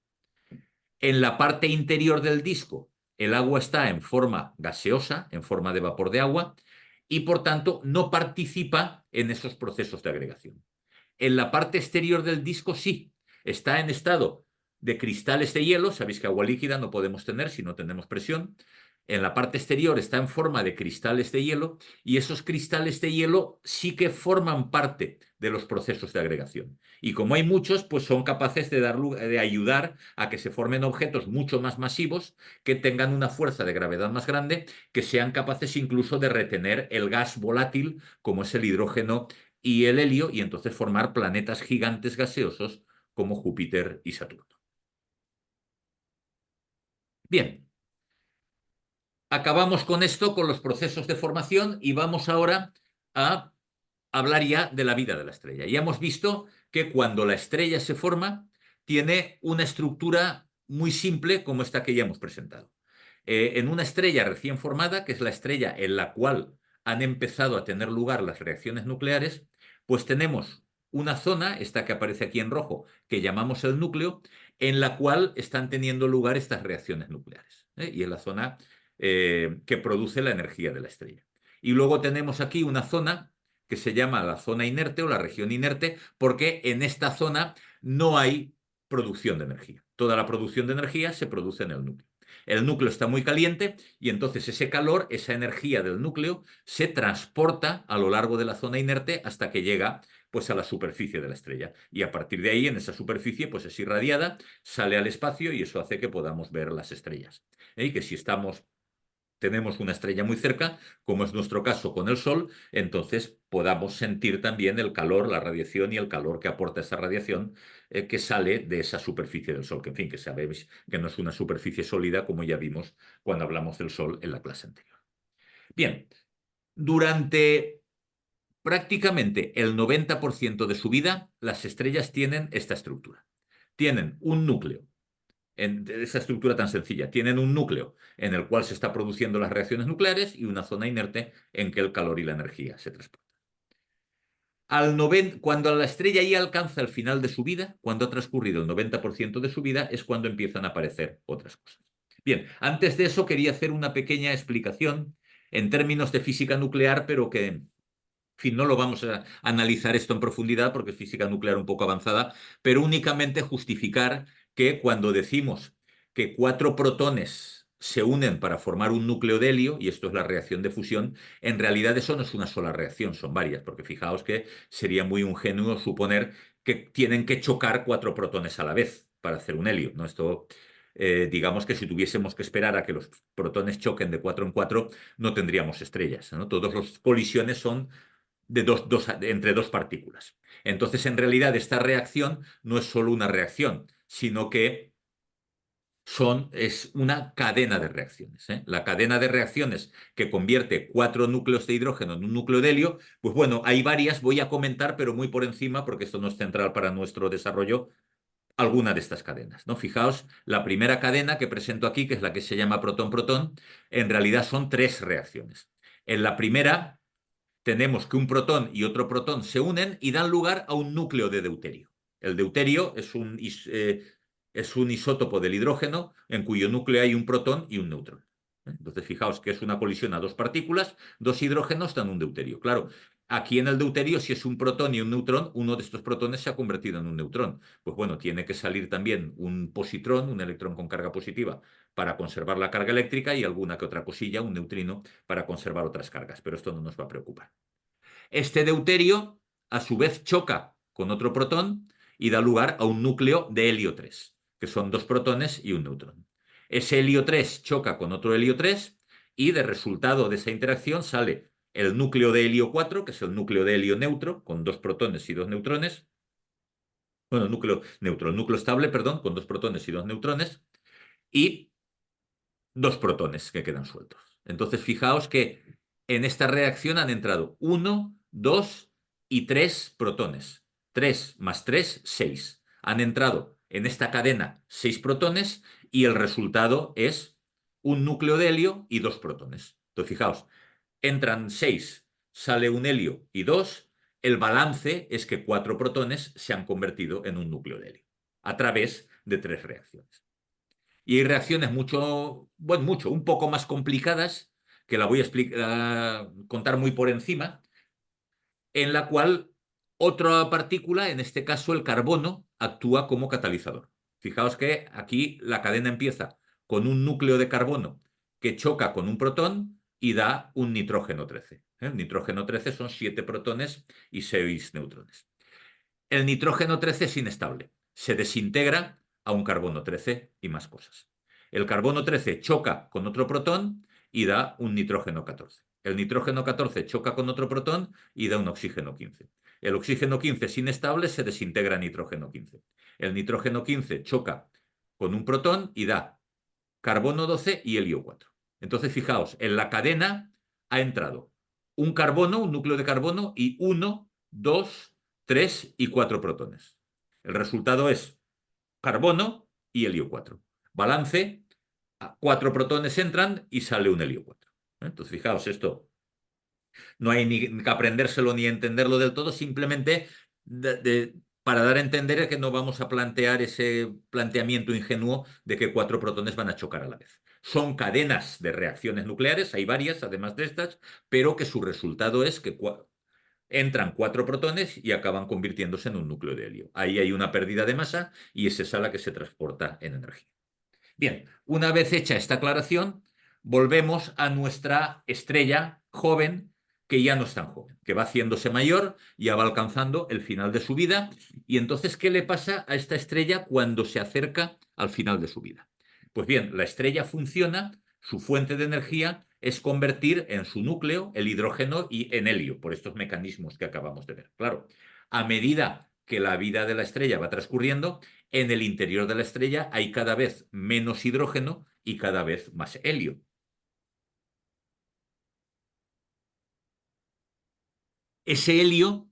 En la parte interior del disco, el agua está en forma gaseosa, en forma de vapor de agua, y por tanto no participa en esos procesos de agregación. En la parte exterior del disco sí, está en estado de cristales de hielo, sabéis que agua líquida no podemos tener si no tenemos presión. En la parte exterior está en forma de cristales de hielo y esos cristales de hielo sí que forman parte de los procesos de agregación. Y como hay muchos, pues son capaces de ayudar a que se formen objetos mucho más masivos, que tengan una fuerza de gravedad más grande, que sean capaces incluso de retener el gas volátil como es el hidrógeno y el helio y entonces formar planetas gigantes gaseosos como Júpiter y Saturno. Bien, acabamos con esto, con los procesos de formación y vamos ahora a hablar ya de la vida de la estrella. Ya hemos visto que cuando la estrella se forma, tiene una estructura muy simple como esta que ya hemos presentado. En una estrella recién formada, que es la estrella en la cual han empezado a tener lugar las reacciones nucleares, pues tenemos una zona, esta que aparece aquí en rojo, que llamamos el núcleo, en la cual están teniendo lugar estas reacciones nucleares. Y es la zona que produce la energía de la estrella. Y luego tenemos aquí una zona que se llama la zona inerte o la región inerte, porque en esta zona no hay producción de energía. Toda la producción de energía se produce en el núcleo. El núcleo está muy caliente y entonces ese calor, esa energía del núcleo, se transporta a lo largo de la zona inerte hasta que llega pues a la superficie de la estrella. Y a partir de ahí, en esa superficie, pues es irradiada, sale al espacio y eso hace que podamos ver las estrellas. Y que si tenemos una estrella muy cerca, como es nuestro caso con el Sol, entonces podamos sentir también el calor, la radiación y el calor que aporta esa radiación que sale de esa superficie del Sol, que en fin, que sabéis que no es una superficie sólida como ya vimos cuando hablamos del Sol en la clase anterior. Bien, durante prácticamente el 90% de su vida, las estrellas tienen esta estructura. Tienen un núcleo en esa estructura tan sencilla. Tienen un núcleo en el cual se está produciendo las reacciones nucleares y una zona inerte en que el calor y la energía se transportan. Cuando la estrella ya alcanza el final de su vida, cuando ha transcurrido el 90% de su vida, es cuando empiezan a aparecer otras cosas. Bien, antes de eso quería hacer una pequeña explicación en términos de física nuclear, pero que, en fin, no lo vamos a analizar esto en profundidad porque es física nuclear un poco avanzada, pero únicamente justificar que cuando decimos que 4 protones se unen para formar un núcleo de helio, y esto es la reacción de fusión, en realidad eso no es una sola reacción, son varias, porque fijaos que sería muy ingenuo suponer que tienen que chocar 4 protones a la vez para hacer un helio, ¿no? Esto, digamos que si tuviésemos que esperar a que los protones choquen de 4 en 4, no tendríamos estrellas, ¿no? Todas las colisiones son entre dos partículas. Entonces, en realidad, esta reacción no es solo una reacción, sino que es una cadena de reacciones. La cadena de reacciones que convierte 4 núcleos de hidrógeno en un núcleo de helio, pues bueno, hay varias, voy a comentar, pero muy por encima, porque esto no es central para nuestro desarrollo, alguna de estas cadenas, ¿no? Fijaos, la primera cadena que presento aquí, que es la que se llama protón-protón, en realidad son 3 reacciones. En la primera tenemos que un protón y otro protón se unen y dan lugar a un núcleo de deuterio. El deuterio es un isótopo del hidrógeno en cuyo núcleo hay un protón y un neutrón. Entonces, fijaos que es una colisión a 2 partículas, 2 hidrógenos dan un deuterio. Claro, aquí en el deuterio, si es un protón y un neutrón, uno de estos protones se ha convertido en un neutrón. Pues bueno, tiene que salir también un positrón, un electrón con carga positiva, para conservar la carga eléctrica y alguna que otra cosilla, un neutrino, para conservar otras cargas. Pero esto no nos va a preocupar. Este deuterio, a su vez, choca con otro protón y da lugar a un núcleo de helio 3, que son 2 protones y un neutrón. Ese helio 3 choca con otro helio 3 y de resultado de esa interacción sale el núcleo de helio 4, que es el núcleo de helio neutro, con 2 protones y 2 neutrones. Bueno, núcleo neutro, el núcleo estable, perdón, con 2 protones y 2 neutrones. Y 2 protones que quedan sueltos. Entonces, fijaos que en esta reacción han entrado 1, 2 y 3 protones. 3 más 3, 6. Han entrado en esta cadena 6 protones y el resultado es un núcleo de helio y 2 protones. Entonces, fijaos, entran 6, sale un helio y 2. El balance es que 4 protones se han convertido en un núcleo de helio a través de 3 reacciones. Y hay reacciones un poco más complicadas, que la voy a contar muy por encima, en la cual otra partícula, en este caso el carbono, actúa como catalizador. Fijaos que aquí la cadena empieza con un núcleo de carbono que choca con un protón y da un nitrógeno 13. El nitrógeno 13 son 7 protones y 6 neutrones. El nitrógeno 13 es inestable, se desintegra a un carbono 13 y más cosas. El carbono 13 choca con otro protón y da un nitrógeno 14. El nitrógeno 14 choca con otro protón y da un oxígeno 15. El oxígeno 15 es inestable, se desintegra nitrógeno 15. El nitrógeno 15 choca con un protón y da carbono 12 y helio 4. Entonces, fijaos, en la cadena ha entrado un carbono, un núcleo de carbono y 1, 2, 3 y 4 protones. El resultado es carbono y helio 4. Balance, 4 protones entran y sale un helio 4. Entonces, fijaos, esto no hay ni que aprendérselo ni entenderlo del todo, simplemente para dar a entender que no vamos a plantear ese planteamiento ingenuo de que 4 protones van a chocar a la vez. Son cadenas de reacciones nucleares, hay varias además de estas, pero que su resultado es que entran 4 protones y acaban convirtiéndose en un núcleo de helio. Ahí hay una pérdida de masa y es esa la que se transporta en energía. Bien, una vez hecha esta aclaración, volvemos a nuestra estrella joven, que ya no es tan joven, que va haciéndose mayor, ya va alcanzando el final de su vida. Y entonces, ¿qué le pasa a esta estrella cuando se acerca al final de su vida? Pues bien, la estrella funciona, su fuente de energía es convertir en su núcleo el hidrógeno y en helio, por estos mecanismos que acabamos de ver. Claro, a medida que la vida de la estrella va transcurriendo, en el interior de la estrella hay cada vez menos hidrógeno y cada vez más helio. Ese helio,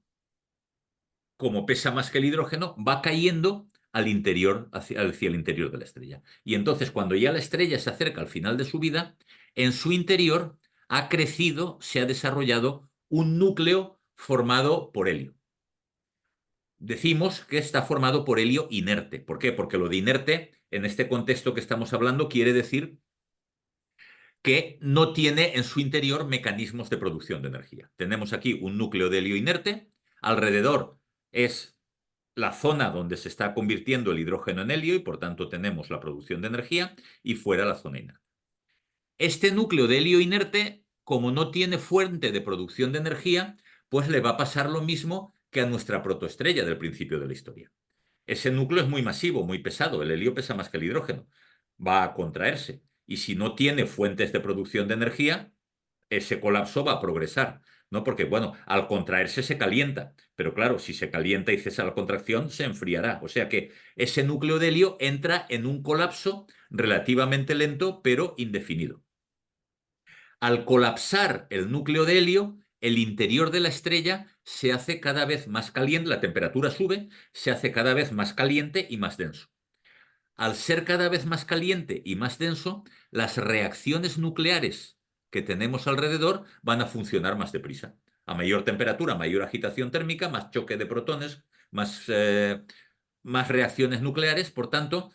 como pesa más que el hidrógeno, va cayendo al interior, hacia el interior de la estrella. Y entonces, cuando ya la estrella se acerca al final de su vida, en su interior ha crecido, se ha desarrollado un núcleo formado por helio. Decimos que está formado por helio inerte. ¿Por qué? Porque lo de inerte, en este contexto que estamos hablando, quiere decir que no tiene en su interior mecanismos de producción de energía. Tenemos aquí un núcleo de helio inerte, alrededor es la zona donde se está convirtiendo el hidrógeno en helio y por tanto tenemos la producción de energía y fuera la zona inerte. Este núcleo de helio inerte, como no tiene fuente de producción de energía, pues le va a pasar lo mismo que a nuestra protoestrella del principio de la historia. Ese núcleo es muy masivo, muy pesado. El helio pesa más que el hidrógeno. Va a contraerse. Y si no tiene fuentes de producción de energía, ese colapso va a progresar. ¿No? Porque, bueno, al contraerse se calienta. Pero claro, si se calienta y cesa la contracción, se enfriará. O sea que ese núcleo de helio entra en un colapso relativamente lento, pero indefinido. Al colapsar el núcleo de helio, el interior de la estrella se hace cada vez más caliente, la temperatura sube, se hace cada vez más caliente y más denso. Al ser cada vez más caliente y más denso, las reacciones nucleares que tenemos alrededor van a funcionar más deprisa. A mayor temperatura, mayor agitación térmica, más choque de protones, más reacciones nucleares. Por tanto,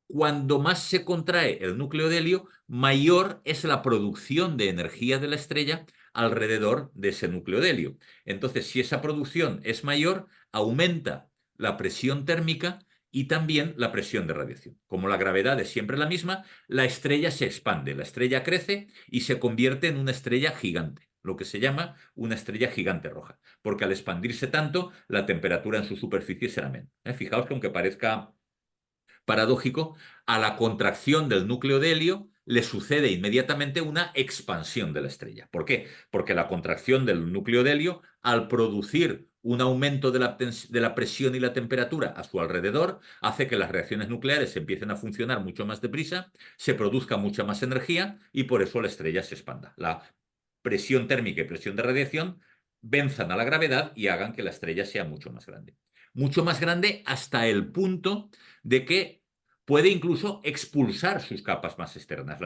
cuando más se contrae el núcleo de helio, mayor es la producción de energía de la estrella alrededor de ese núcleo de helio. Entonces, si esa producción es mayor, aumenta la presión térmica y también la presión de radiación. Como la gravedad es siempre la misma, la estrella se expande, la estrella crece y se convierte en una estrella gigante, lo que se llama una estrella gigante roja, porque al expandirse tanto, la temperatura en su superficie será menos. Fijaos que aunque parezca paradójico, a la contracción del núcleo de helio le sucede inmediatamente una expansión de la estrella. ¿Por qué? Porque la contracción del núcleo de helio, al producir un aumento de la presión y la temperatura a su alrededor, hace que las reacciones nucleares empiecen a funcionar mucho más deprisa, se produzca mucha más energía y por eso la estrella se expanda. La presión térmica y presión de radiación venzan a la gravedad y hagan que la estrella sea mucho más grande. Mucho más grande hasta el punto de que puede incluso expulsar sus capas más externas.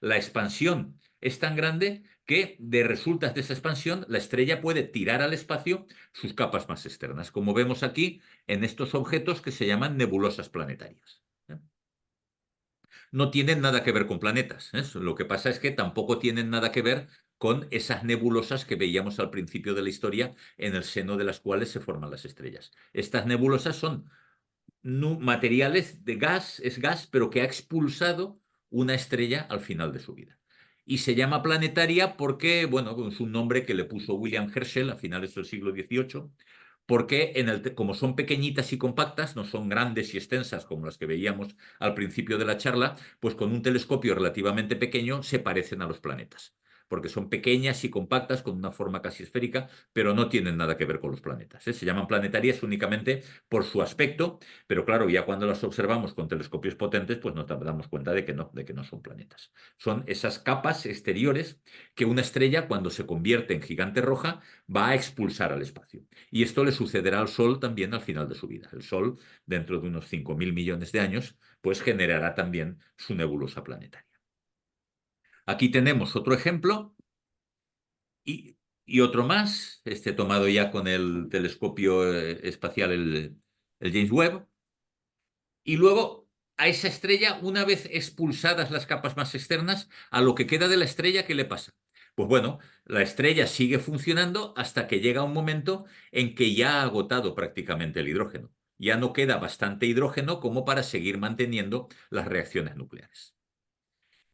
La expansión es tan grande que de resultas de esa expansión la estrella puede tirar al espacio sus capas más externas, como vemos aquí en estos objetos que se llaman nebulosas planetarias. No tienen nada que ver con planetas. Lo que pasa es que tampoco tienen nada que ver con esas nebulosas que veíamos al principio de la historia, en el seno de las cuales se forman las estrellas. Estas nebulosas son materiales de gas, es gas, pero que ha expulsado una estrella al final de su vida. Y se llama planetaria porque, bueno, es un nombre que le puso William Herschel a finales del siglo XVIII, porque como son pequeñitas y compactas, no son grandes y extensas como las que veíamos al principio de la charla, pues con un telescopio relativamente pequeño se parecen a los planetas. porque son pequeñas y compactas con una forma casi esférica, pero no tienen nada que ver con los planetas, ¿eh? Se llaman planetarias únicamente por su aspecto, pero claro, ya cuando las observamos con telescopios potentes, pues nos damos cuenta de que no son planetas. Son esas capas exteriores que una estrella, cuando se convierte en gigante roja, va a expulsar al espacio. Y esto le sucederá al Sol también al final de su vida. El Sol, dentro de unos 5.000 millones de años, pues generará también su nebulosa planetaria. Aquí tenemos otro ejemplo y otro más, este tomado ya con el telescopio espacial, el James Webb. Y luego a esa estrella, una vez expulsadas las capas más externas, a lo que queda de la estrella, ¿qué le pasa? Pues bueno, la estrella sigue funcionando hasta que llega un momento en que ya ha agotado prácticamente el hidrógeno. Ya no queda bastante hidrógeno como para seguir manteniendo las reacciones nucleares.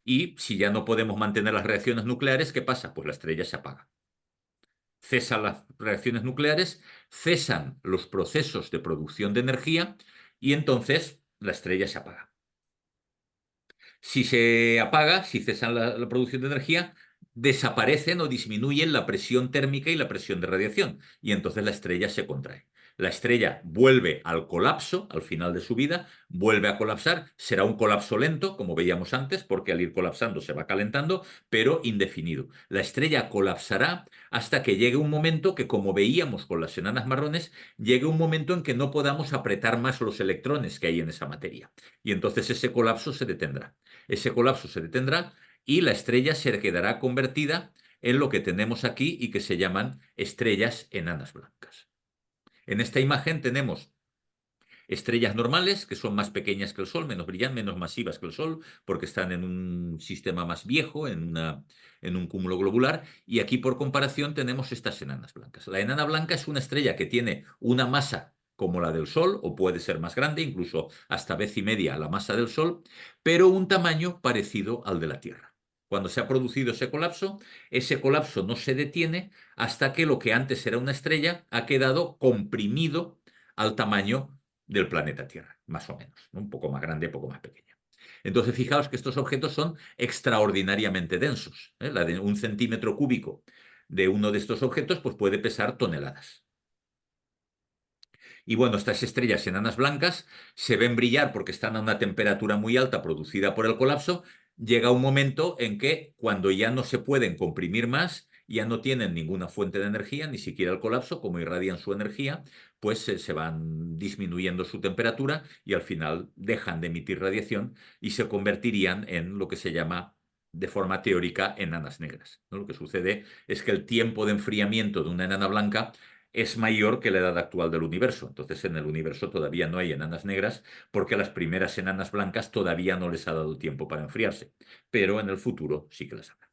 Y si ya no podemos mantener las reacciones nucleares, ¿qué pasa? Pues la estrella se apaga. Cesan las reacciones nucleares, cesan los procesos de producción de energía y entonces la estrella se apaga. Si se apaga, si cesan la producción de energía, desaparecen o disminuyen la presión térmica y la presión de radiación, y entonces la estrella se contrae. La estrella vuelve al colapso al final de su vida, vuelve a colapsar, será un colapso lento, como veíamos antes, porque al ir colapsando se va calentando, pero indefinido. La estrella colapsará hasta que llegue un momento que, como veíamos con las enanas marrones, llegue un momento en que no podamos apretar más los electrones que hay en esa materia. Y entonces ese colapso se detendrá. Ese colapso se detendrá y la estrella se quedará convertida en lo que tenemos aquí y que se llaman estrellas enanas blancas. En esta imagen tenemos estrellas normales, que son más pequeñas que el Sol, menos brillantes, menos masivas que el Sol, porque están en un sistema más viejo, en un cúmulo globular, y aquí por comparación tenemos estas enanas blancas. La enana blanca es una estrella que tiene una masa como la del Sol, o puede ser más grande, incluso hasta vez y media la masa del Sol, pero un tamaño parecido al de la Tierra. Cuando se ha producido ese colapso no se detiene hasta que lo que antes era una estrella ha quedado comprimido al tamaño del planeta Tierra, más o menos, ¿no? Un poco más grande, un poco más pequeña. Entonces, fijaos que estos objetos son extraordinariamente densos, ¿eh? La de un centímetro cúbico de uno de estos objetos pues puede pesar toneladas. Y bueno, estas estrellas enanas blancas se ven brillar porque están a una temperatura muy alta producida por el colapso. Llega un momento en que cuando ya no se pueden comprimir más, ya no tienen ninguna fuente de energía, ni siquiera el colapso, como irradian su energía, pues se van disminuyendo su temperatura y al final dejan de emitir radiación y se convertirían en lo que se llama de forma teórica enanas negras, ¿no? Lo que sucede es que el tiempo de enfriamiento de una enana blanca es mayor que la edad actual del universo. Entonces, en el universo todavía no hay enanas negras porque a las primeras enanas blancas todavía no les ha dado tiempo para enfriarse, pero en el futuro sí que las habrá.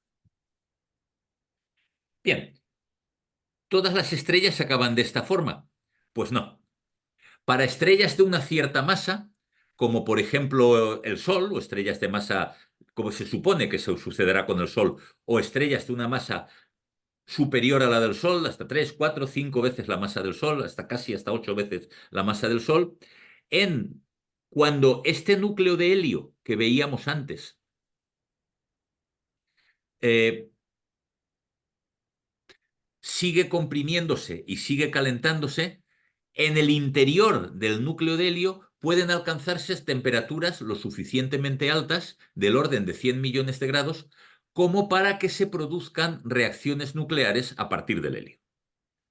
Bien, ¿todas las estrellas se acaban de esta forma? Pues no. Para estrellas de una cierta masa, como por ejemplo el Sol, o estrellas de masa, como se supone que se sucederá con el Sol, o estrellas de una masa superior a la del Sol, hasta 3, 4, 5 veces la masa del Sol, hasta 8 veces la masa del Sol, en cuando este núcleo de helio que veíamos antes eh, sigue comprimiéndose y sigue calentándose, en el interior del núcleo de helio pueden alcanzarse temperaturas lo suficientemente altas, del orden de 100 millones de grados, como para que se produzcan reacciones nucleares a partir del helio.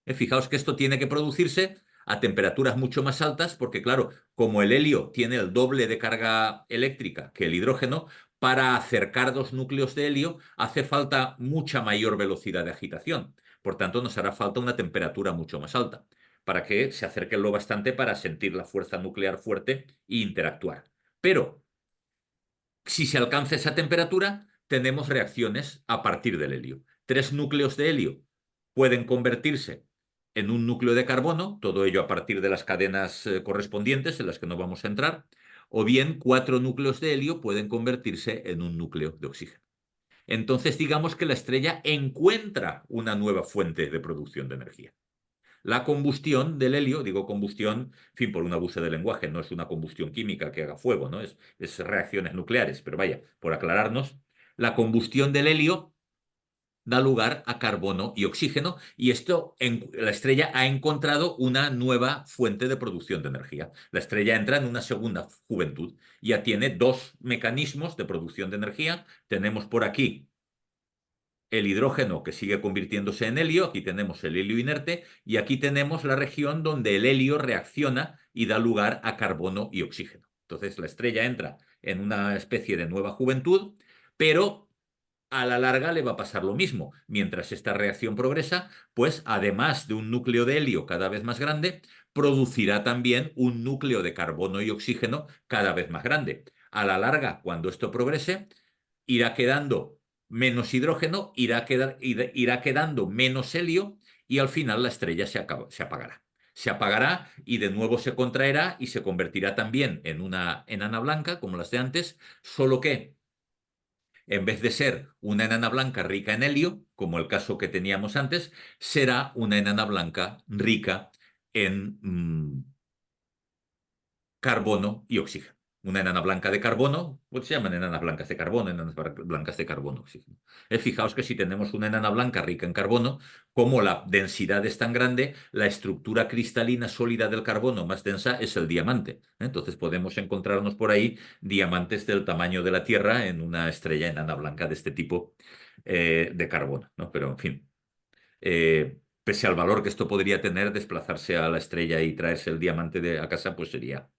Fijaos que esto tiene que producirse a temperaturas mucho más altas porque, claro, como el helio tiene el doble de carga eléctrica que el hidrógeno, para acercar dos núcleos de helio hace falta mucha mayor velocidad de agitación. Por tanto, nos hará falta una temperatura mucho más alta para que se acerquen lo bastante para sentir la fuerza nuclear fuerte e interactuar. Pero si se alcanza esa temperatura, tenemos reacciones a partir del helio. Tres núcleos de helio pueden convertirse en un núcleo de carbono, todo ello a partir de las cadenas correspondientes en las que no vamos a entrar, o bien cuatro núcleos de helio pueden convertirse en un núcleo de oxígeno. Entonces digamos que la estrella encuentra una nueva fuente de producción de energía. La combustión del helio, digo combustión, en fin, por un abuso del lenguaje, no es una combustión química que haga fuego, ¿no? Es reacciones nucleares, pero vaya, por aclararnos, la combustión del helio da lugar a carbono y oxígeno, y la estrella ha encontrado una nueva fuente de producción de energía. La estrella entra en una segunda juventud. Ya tiene dos mecanismos de producción de energía. Tenemos por aquí el hidrógeno que sigue convirtiéndose en helio, aquí tenemos el helio inerte, y aquí tenemos la región donde el helio reacciona y da lugar a carbono y oxígeno. Entonces la estrella entra en una especie de nueva juventud, pero a la larga le va a pasar lo mismo. Mientras esta reacción progresa, pues además de un núcleo de helio cada vez más grande, producirá también un núcleo de carbono y oxígeno cada vez más grande. A la larga, cuando esto progrese, irá quedando menos hidrógeno, irá quedando menos helio y al final la estrella se apagará. Se apagará y de nuevo se contraerá y se convertirá también en una enana blanca, como las de antes, solo que en vez de ser una enana blanca rica en helio, como el caso que teníamos antes, será una enana blanca rica en carbono y oxígeno. Una enana blanca de carbono, pues se llaman enanas blancas de carbono, enanas blancas de carbono, oxígeno. Fijaos que si tenemos una enana blanca rica en carbono, como la densidad es tan grande, la estructura cristalina sólida del carbono más densa es el diamante. Entonces podemos encontrarnos por ahí diamantes del tamaño de la Tierra en una estrella enana blanca de este tipo de carbono, ¿no? Pero en fin. Pese al valor que esto podría tener, desplazarse a la estrella y traerse el diamante a casa, pues sería,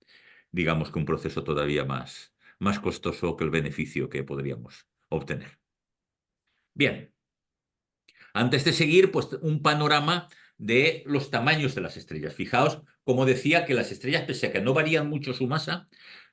digamos que un proceso todavía más costoso que el beneficio que podríamos obtener. Bien, antes de seguir, pues un panorama de los tamaños de las estrellas. Fijaos, como decía, que las estrellas, pese a que no varían mucho su masa,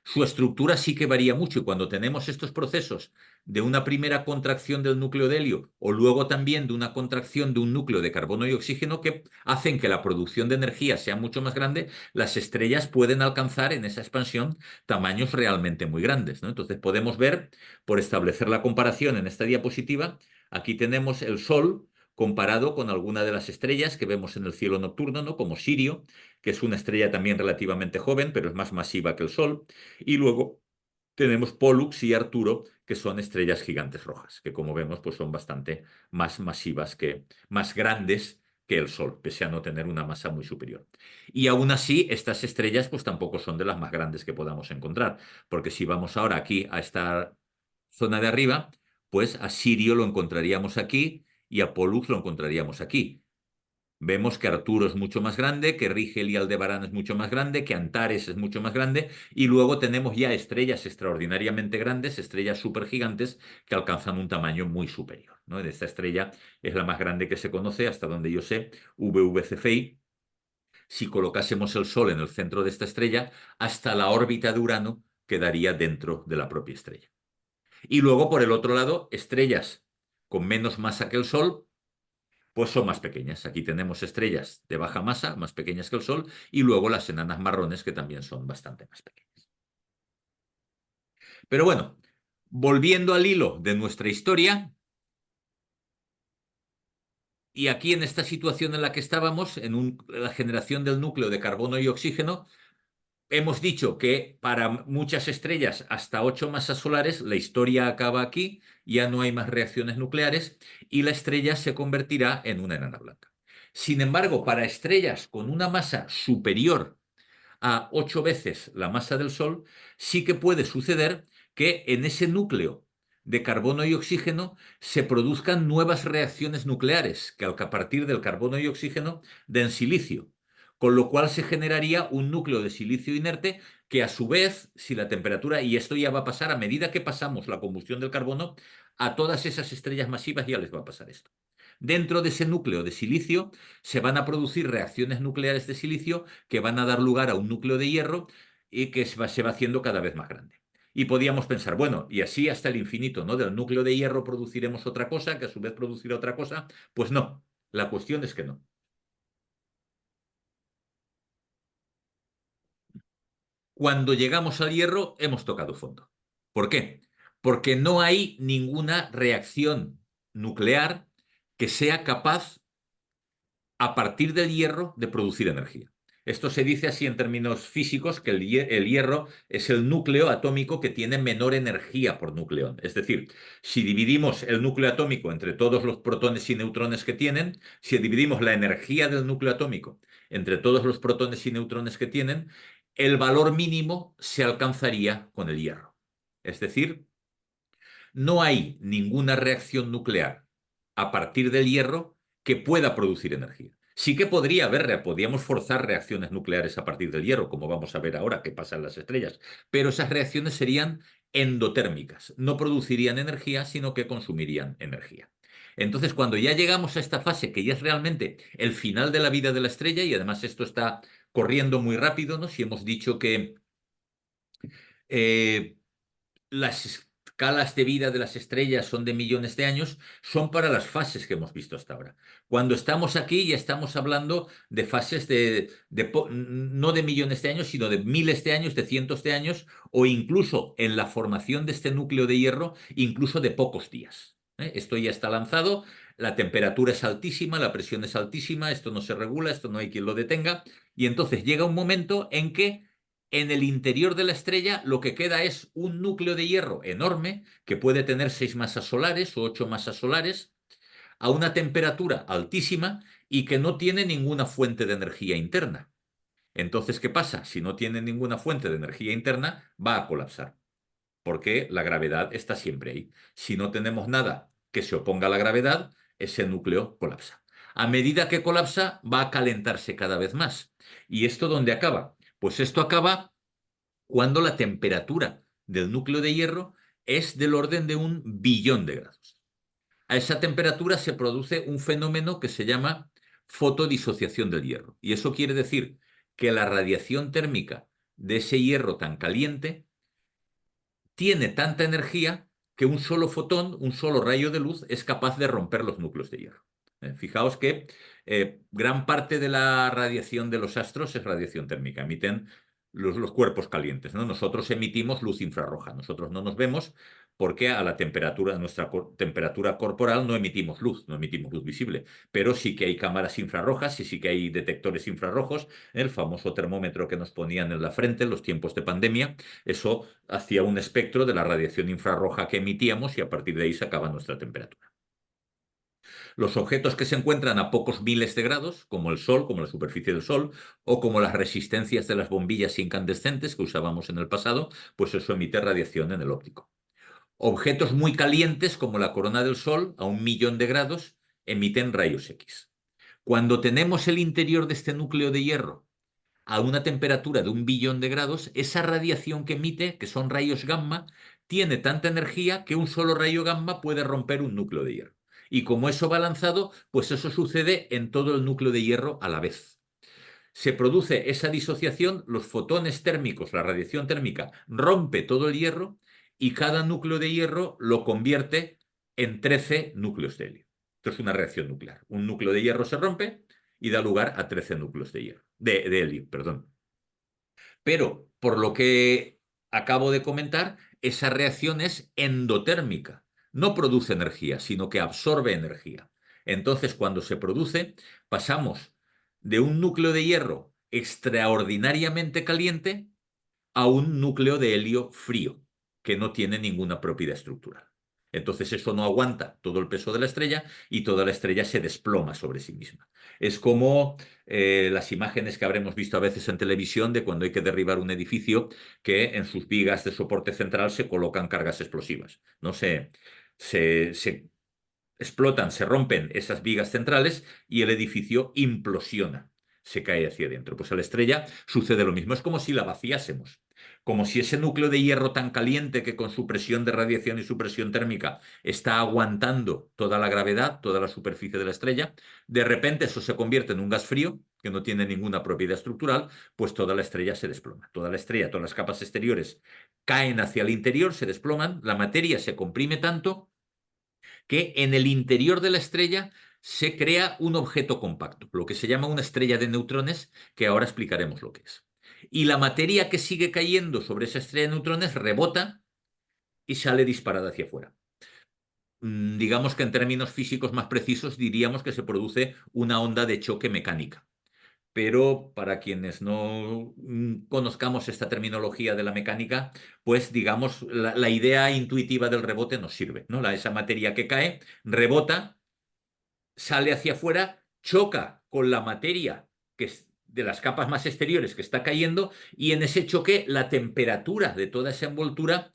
su estructura sí que varía mucho. Y cuando tenemos estos procesos de una primera contracción del núcleo de helio o luego también de una contracción de un núcleo de carbono y oxígeno que hacen que la producción de energía sea mucho más grande, las estrellas pueden alcanzar en esa expansión tamaños realmente muy grandes, ¿no? Entonces podemos ver, por establecer la comparación en esta diapositiva, aquí tenemos el Sol comparado con alguna de las estrellas que vemos en el cielo nocturno, ¿no? Como Sirio, que es una estrella también relativamente joven, pero es más masiva que el Sol. Y luego tenemos Pollux y Arturo, que son estrellas gigantes rojas, que como vemos, pues son bastante más masivas más grandes que el Sol, pese a no tener una masa muy superior. Y aún así, estas estrellas pues tampoco son de las más grandes que podamos encontrar, porque si vamos ahora aquí a esta zona de arriba, pues a Sirio lo encontraríamos aquí y a Pollux lo encontraríamos aquí. Vemos que Arturo es mucho más grande, que Rigel y Aldebarán es mucho más grande, que Antares es mucho más grande, y luego tenemos ya estrellas extraordinariamente grandes, estrellas supergigantes, que alcanzan un tamaño muy superior, ¿no? Esta estrella es la más grande que se conoce, hasta donde yo sé, VV Si colocásemos el Sol en el centro de esta estrella, hasta la órbita de Urano quedaría dentro de la propia estrella. Y luego, por el otro lado, estrellas con menos masa que el Sol, pues son más pequeñas. Aquí tenemos estrellas de baja masa, más pequeñas que el Sol, y luego las enanas marrones, que también son bastante más pequeñas. Pero bueno, volviendo al hilo de nuestra historia, y aquí en esta situación en la que estábamos, la generación del núcleo de carbono y oxígeno, hemos dicho que para muchas estrellas hasta 8 masas solares la historia acaba aquí, ya no hay más reacciones nucleares y la estrella se convertirá en una enana blanca. Sin embargo, para estrellas con una masa superior a 8 veces la masa del Sol, sí que puede suceder que en ese núcleo de carbono y oxígeno se produzcan nuevas reacciones nucleares que a partir del carbono y oxígeno den silicio, con lo cual se generaría un núcleo de silicio inerte que a su vez, si la temperatura, y esto ya va a pasar a medida que pasamos la combustión del carbono, a todas esas estrellas masivas ya les va a pasar esto. Dentro de ese núcleo de silicio se van a producir reacciones nucleares de silicio que van a dar lugar a un núcleo de hierro y que se va haciendo cada vez más grande. Y podíamos pensar, bueno, y así hasta el infinito, ¿no? Del núcleo de hierro produciremos otra cosa, que a su vez producirá otra cosa. Pues no, la cuestión es que no. Cuando llegamos al hierro hemos tocado fondo. ¿Por qué? Porque no hay ninguna reacción nuclear que sea capaz a partir del hierro de producir energía. Esto se dice así en términos físicos, que el hierro es el núcleo atómico que tiene menor energía por nucleón. Es decir, si dividimos el núcleo atómico entre todos los protones y neutrones que tienen, si dividimos la energía del núcleo atómico entre todos los protones y neutrones que tienen, el valor mínimo se alcanzaría con el hierro. Es decir, no hay ninguna reacción nuclear a partir del hierro que pueda producir energía. Sí que podríamos forzar reacciones nucleares a partir del hierro, como vamos a ver ahora que pasa en las estrellas, pero esas reacciones serían endotérmicas, no producirían energía, sino que consumirían energía. Entonces, cuando ya llegamos a esta fase, que ya es realmente el final de la vida de la estrella, y además esto está corriendo muy rápido, ¿no? Si hemos dicho que eh, las escalas de vida de las estrellas son de millones de años, son para las fases que hemos visto hasta ahora. Cuando estamos aquí ya estamos hablando de fases no de millones de años, sino de miles de años, de cientos de años, o incluso en la formación de este núcleo de hierro, incluso de pocos días. Esto ya está lanzado, la temperatura es altísima, la presión es altísima, esto no se regula, esto no hay quien lo detenga, y entonces llega un momento en que en el interior de la estrella lo que queda es un núcleo de hierro enorme que puede tener 6 masas solares o 8 masas solares a una temperatura altísima y que no tiene ninguna fuente de energía interna. Entonces, ¿qué pasa? Si no tiene ninguna fuente de energía interna, va a colapsar, porque la gravedad está siempre ahí. Si no tenemos nada que se oponga a la gravedad, ese núcleo colapsa. A medida que colapsa, va a calentarse cada vez más. ¿Y esto dónde acaba? Pues esto acaba cuando la temperatura del núcleo de hierro es del orden de 1 billón de grados. A esa temperatura se produce un fenómeno que se llama fotodisociación del hierro. Y eso quiere decir que la radiación térmica de ese hierro tan caliente tiene tanta energía que un solo fotón, un solo rayo de luz, es capaz de romper los núcleos de hierro. Fijaos que gran parte de la radiación de los astros es radiación térmica, emiten los cuerpos calientes, ¿no? Nosotros emitimos luz infrarroja, nosotros no nos vemos porque a la temperatura, a nuestra temperatura corporal no emitimos luz, no emitimos luz visible, pero sí que hay cámaras infrarrojas y sí que hay detectores infrarrojos, el famoso termómetro que nos ponían en la frente en los tiempos de pandemia, eso hacía un espectro de la radiación infrarroja que emitíamos y a partir de ahí sacaba nuestra temperatura. Los objetos que se encuentran a pocos miles de grados, como el Sol, como la superficie del Sol, o como las resistencias de las bombillas incandescentes que usábamos en el pasado, pues eso emite radiación en el óptico. Objetos muy calientes, como la corona del Sol, a 1 millón de grados, emiten rayos X. Cuando tenemos el interior de este núcleo de hierro a una temperatura de 1 billón de grados, esa radiación que emite, que son rayos gamma, tiene tanta energía que un solo rayo gamma puede romper un núcleo de hierro. Y como eso va lanzado, pues eso sucede en todo el núcleo de hierro a la vez. Se produce esa disociación, los fotones térmicos, la radiación térmica, rompe todo el hierro y cada núcleo de hierro lo convierte en 13 núcleos de helio. Esto es una reacción nuclear. Un núcleo de hierro se rompe y da lugar a 13 núcleos de hierro, de helio, perdón. Pero, por lo que acabo de comentar, esa reacción es endotérmica. No produce energía, sino que absorbe energía. Entonces, cuando se produce, pasamos de un núcleo de hierro extraordinariamente caliente a un núcleo de helio frío, que no tiene ninguna propiedad estructural. Entonces eso no aguanta todo el peso de la estrella y toda la estrella se desploma sobre sí misma. Es como las imágenes que habremos visto a veces en televisión de cuando hay que derribar un edificio que en sus vigas de soporte central se colocan cargas explosivas. No se explotan, se rompen esas vigas centrales y el edificio implosiona, se cae hacia adentro. Pues a la estrella sucede lo mismo, es como si la vaciásemos, como si ese núcleo de hierro tan caliente que con su presión de radiación y su presión térmica está aguantando toda la gravedad, toda la superficie de la estrella, de repente eso se convierte en un gas frío que no tiene ninguna propiedad estructural, pues toda la estrella se desploma. Toda la estrella, todas las capas exteriores caen hacia el interior, se desploman, la materia se comprime tanto que en el interior de la estrella se crea un objeto compacto, lo que se llama una estrella de neutrones, que ahora explicaremos lo que es. Y la materia que sigue cayendo sobre esa estrella de neutrones rebota y sale disparada hacia afuera. Digamos que en términos físicos más precisos diríamos que se produce una onda de choque mecánica. pero para quienes no conozcamos esta terminología de la mecánica, pues digamos, la idea intuitiva del rebote nos sirve, ¿no? Esa materia que cae rebota, sale hacia afuera, choca con la materia que es de las capas más exteriores que está cayendo, y en ese choque la temperatura de toda esa envoltura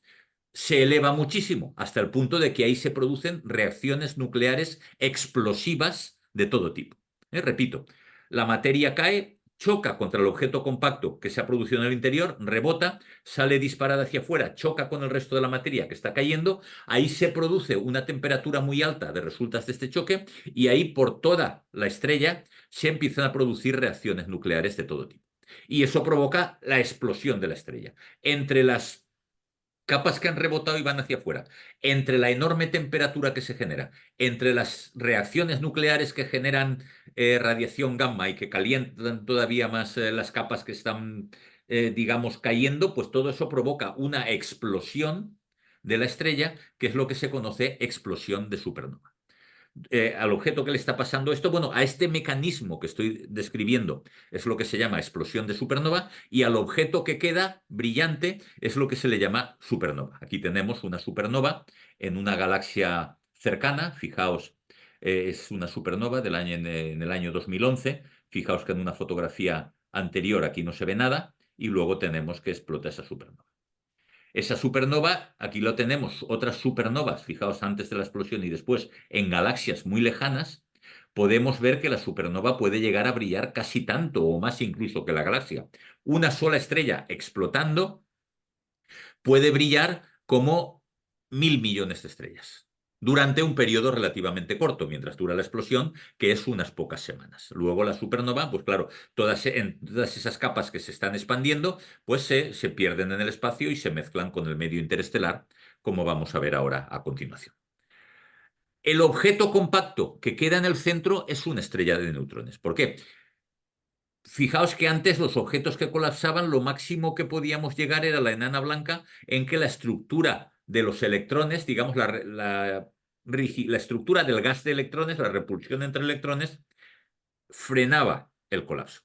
se eleva muchísimo, hasta el punto de que ahí se producen reacciones nucleares explosivas de todo tipo. Repito, la materia cae, choca contra el objeto compacto que se ha producido en el interior, rebota, sale disparada hacia afuera, choca con el resto de la materia que está cayendo, ahí se produce una temperatura muy alta de resultas de este choque, y ahí por toda la estrella se empiezan a producir reacciones nucleares de todo tipo. Y eso provoca la explosión de la estrella. Entre las capas que han rebotado y van hacia afuera, entre la enorme temperatura que se genera, entre las reacciones nucleares que generan radiación gamma y que calientan todavía más las capas que están, digamos, cayendo, pues todo eso provoca una explosión de la estrella, que es lo que se conoce explosión de supernova. Al objeto que le está pasando esto, bueno, a este mecanismo que estoy describiendo es lo que se llama explosión de supernova, y al objeto que queda brillante es lo que se le llama supernova. Aquí tenemos una supernova en una galaxia cercana, fijaos, es una supernova en el año 2011, fijaos que en una fotografía anterior aquí no se ve nada, y luego tenemos que explota esa supernova. Esa supernova, aquí lo tenemos, otras supernovas, fijaos antes de la explosión y después, en galaxias muy lejanas, podemos ver que la supernova puede llegar a brillar casi tanto o más incluso que la galaxia. Una sola estrella explotando puede brillar como 1.000 millones de estrellas durante un periodo relativamente corto, mientras dura la explosión, que es unas pocas semanas. Luego la supernova, pues claro, en todas esas capas que se están expandiendo, pues se pierden en el espacio y se mezclan con el medio interestelar, como vamos a ver ahora a continuación. El objeto compacto que queda en el centro es una estrella de neutrones. ¿Por qué? Fijaos que antes los objetos que colapsaban, lo máximo que podíamos llegar era la enana blanca, en que la estructura de los electrones, digamos, la estructura del gas de electrones, la repulsión entre electrones, frenaba el colapso.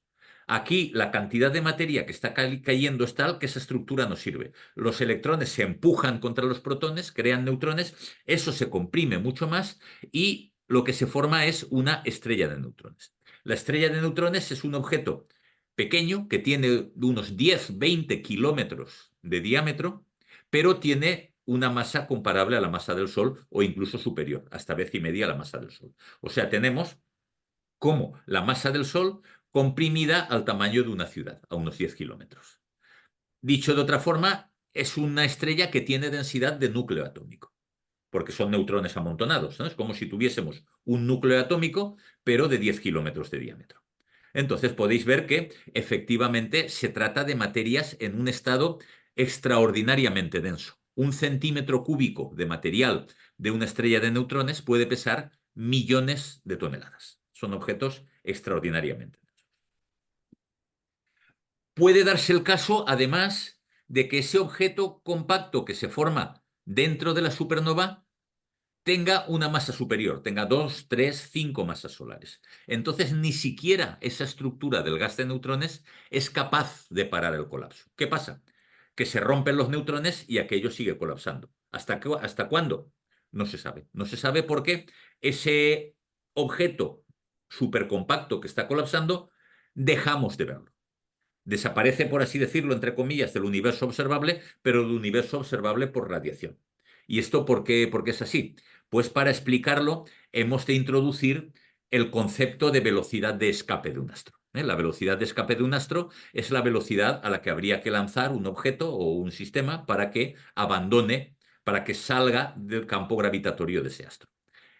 Aquí la cantidad de materia que está cayendo es tal que esa estructura no sirve. Los electrones se empujan contra los protones, crean neutrones, eso se comprime mucho más y lo que se forma es una estrella de neutrones. La estrella de neutrones es un objeto pequeño que tiene unos 10, 20 kilómetros de diámetro, pero tiene una masa comparable a la masa del Sol o incluso superior, hasta vez y media a la masa del Sol. O sea, tenemos como la masa del Sol comprimida al tamaño de una ciudad, a unos 10 kilómetros. Dicho de otra forma, es una estrella que tiene densidad de núcleo atómico, porque son neutrones amontonados, ¿no? Es como si tuviésemos un núcleo atómico, pero de 10 kilómetros de diámetro. Entonces podéis ver que efectivamente se trata de materias en un estado extraordinariamente denso. Un centímetro cúbico de material de una estrella de neutrones puede pesar millones de toneladas. Son objetos extraordinariamente densos. Puede darse el caso, además, de que ese objeto compacto que se forma dentro de la supernova tenga una masa superior, tenga 2, 3, 5 masas solares. Entonces, ni siquiera esa estructura del gas de neutrones es capaz de parar el colapso. ¿Qué pasa? Que se rompen los neutrones y aquello sigue colapsando. ¿Hasta cuándo? No se sabe. No se sabe por qué ese objeto supercompacto que está colapsando dejamos de verlo. Desaparece, por así decirlo, entre comillas, del universo observable, pero del universo observable por radiación. ¿Y esto por qué es así? Pues para explicarlo hemos de introducir el concepto de velocidad de escape de un astro. La velocidad de escape de un astro es la velocidad a la que habría que lanzar un objeto o un sistema para que abandone, para que salga del campo gravitatorio de ese astro.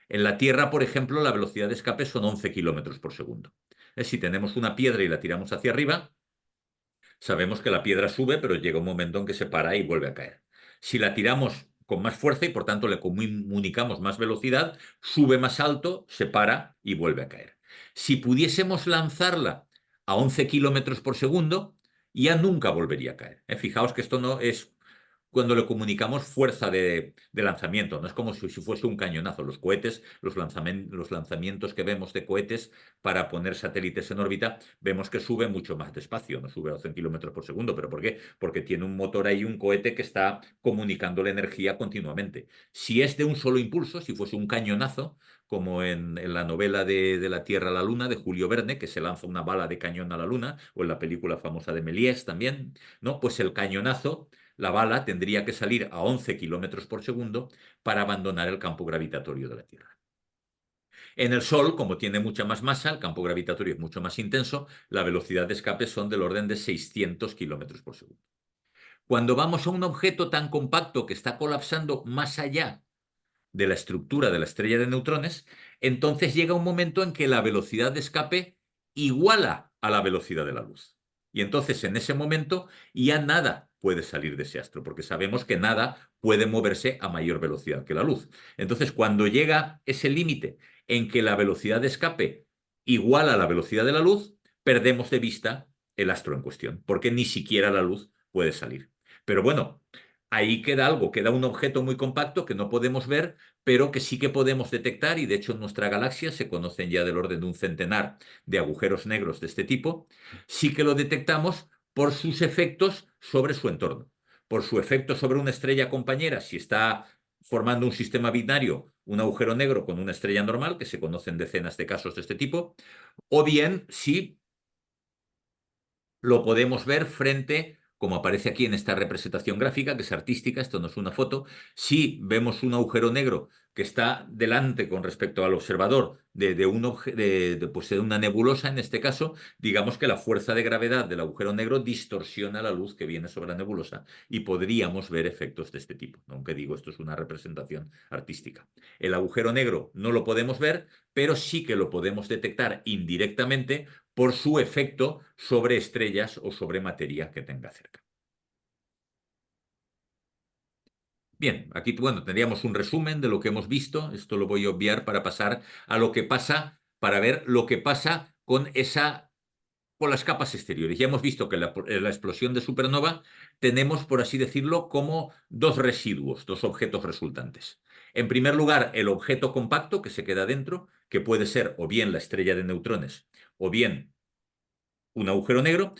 En la Tierra, por ejemplo, la velocidad de escape son 11 kilómetros por segundo. Si tenemos una piedra y la tiramos hacia arriba, sabemos que la piedra sube, pero llega un momento en que se para y vuelve a caer. Si la tiramos con más fuerza y por tanto le comunicamos más velocidad, sube más alto, se para y vuelve a caer. Si pudiésemos lanzarla a 11 kilómetros por segundo, ya nunca volvería a caer. Fijaos que esto no es cuando le comunicamos fuerza de lanzamiento. No es como si fuese un cañonazo. Los cohetes, los lanzamientos que vemos de cohetes para poner satélites en órbita, vemos que sube mucho más despacio, no sube a 100 kilómetros por segundo. ¿Pero por qué? Porque tiene un motor ahí, un cohete que está comunicando la energía continuamente. Si es de un solo impulso, si fuese un cañonazo, como en la novela de La Tierra a la Luna de Julio Verne, que se lanza una bala de cañón a la Luna, o en la película famosa de Méliès también, ¿no? Pues el cañonazo, la bala tendría que salir a 11 kilómetros por segundo para abandonar el campo gravitatorio de la Tierra. En el Sol, como tiene mucha más masa, el campo gravitatorio es mucho más intenso, la velocidad de escape son del orden de 600 kilómetros por segundo. Cuando vamos a un objeto tan compacto que está colapsando más allá de la estructura de la estrella de neutrones, entonces llega un momento en que la velocidad de escape iguala a la velocidad de la luz. Y entonces en ese momento ya nada puede salir de ese astro, porque sabemos que nada puede moverse a mayor velocidad que la luz. Entonces, cuando llega ese límite en que la velocidad de escape iguala a la velocidad de la luz, perdemos de vista el astro en cuestión, porque ni siquiera la luz puede salir. Pero bueno, ahí queda algo, queda un objeto muy compacto que no podemos ver, pero que sí que podemos detectar, y de hecho en nuestra galaxia se conocen ya del orden de un centenar de agujeros negros de este tipo, sí que lo detectamos por sus efectos sobre su entorno, por su efecto sobre una estrella compañera, si está formando un sistema binario, un agujero negro con una estrella normal, que se conocen decenas de casos de este tipo, o bien si lo podemos ver frente, como aparece aquí en esta representación gráfica, que es artística, esto no es una foto, si vemos un agujero negro que está delante con respecto al observador pues de una nebulosa, en este caso, digamos que la fuerza de gravedad del agujero negro distorsiona la luz que viene sobre la nebulosa y podríamos ver efectos de este tipo, aunque digo, esto es una representación artística. El agujero negro no lo podemos ver, pero sí que lo podemos detectar indirectamente por su efecto sobre estrellas o sobre materia que tenga cerca. Bien, aquí bueno, tendríamos un resumen de lo que hemos visto. Esto lo voy a obviar para pasar a lo que pasa, para ver lo que pasa con las capas exteriores. Ya hemos visto que en la explosión de supernova tenemos, por así decirlo, como dos residuos, dos objetos resultantes. En primer lugar, el objeto compacto que se queda dentro, que puede ser o bien la estrella de neutrones o bien un agujero negro,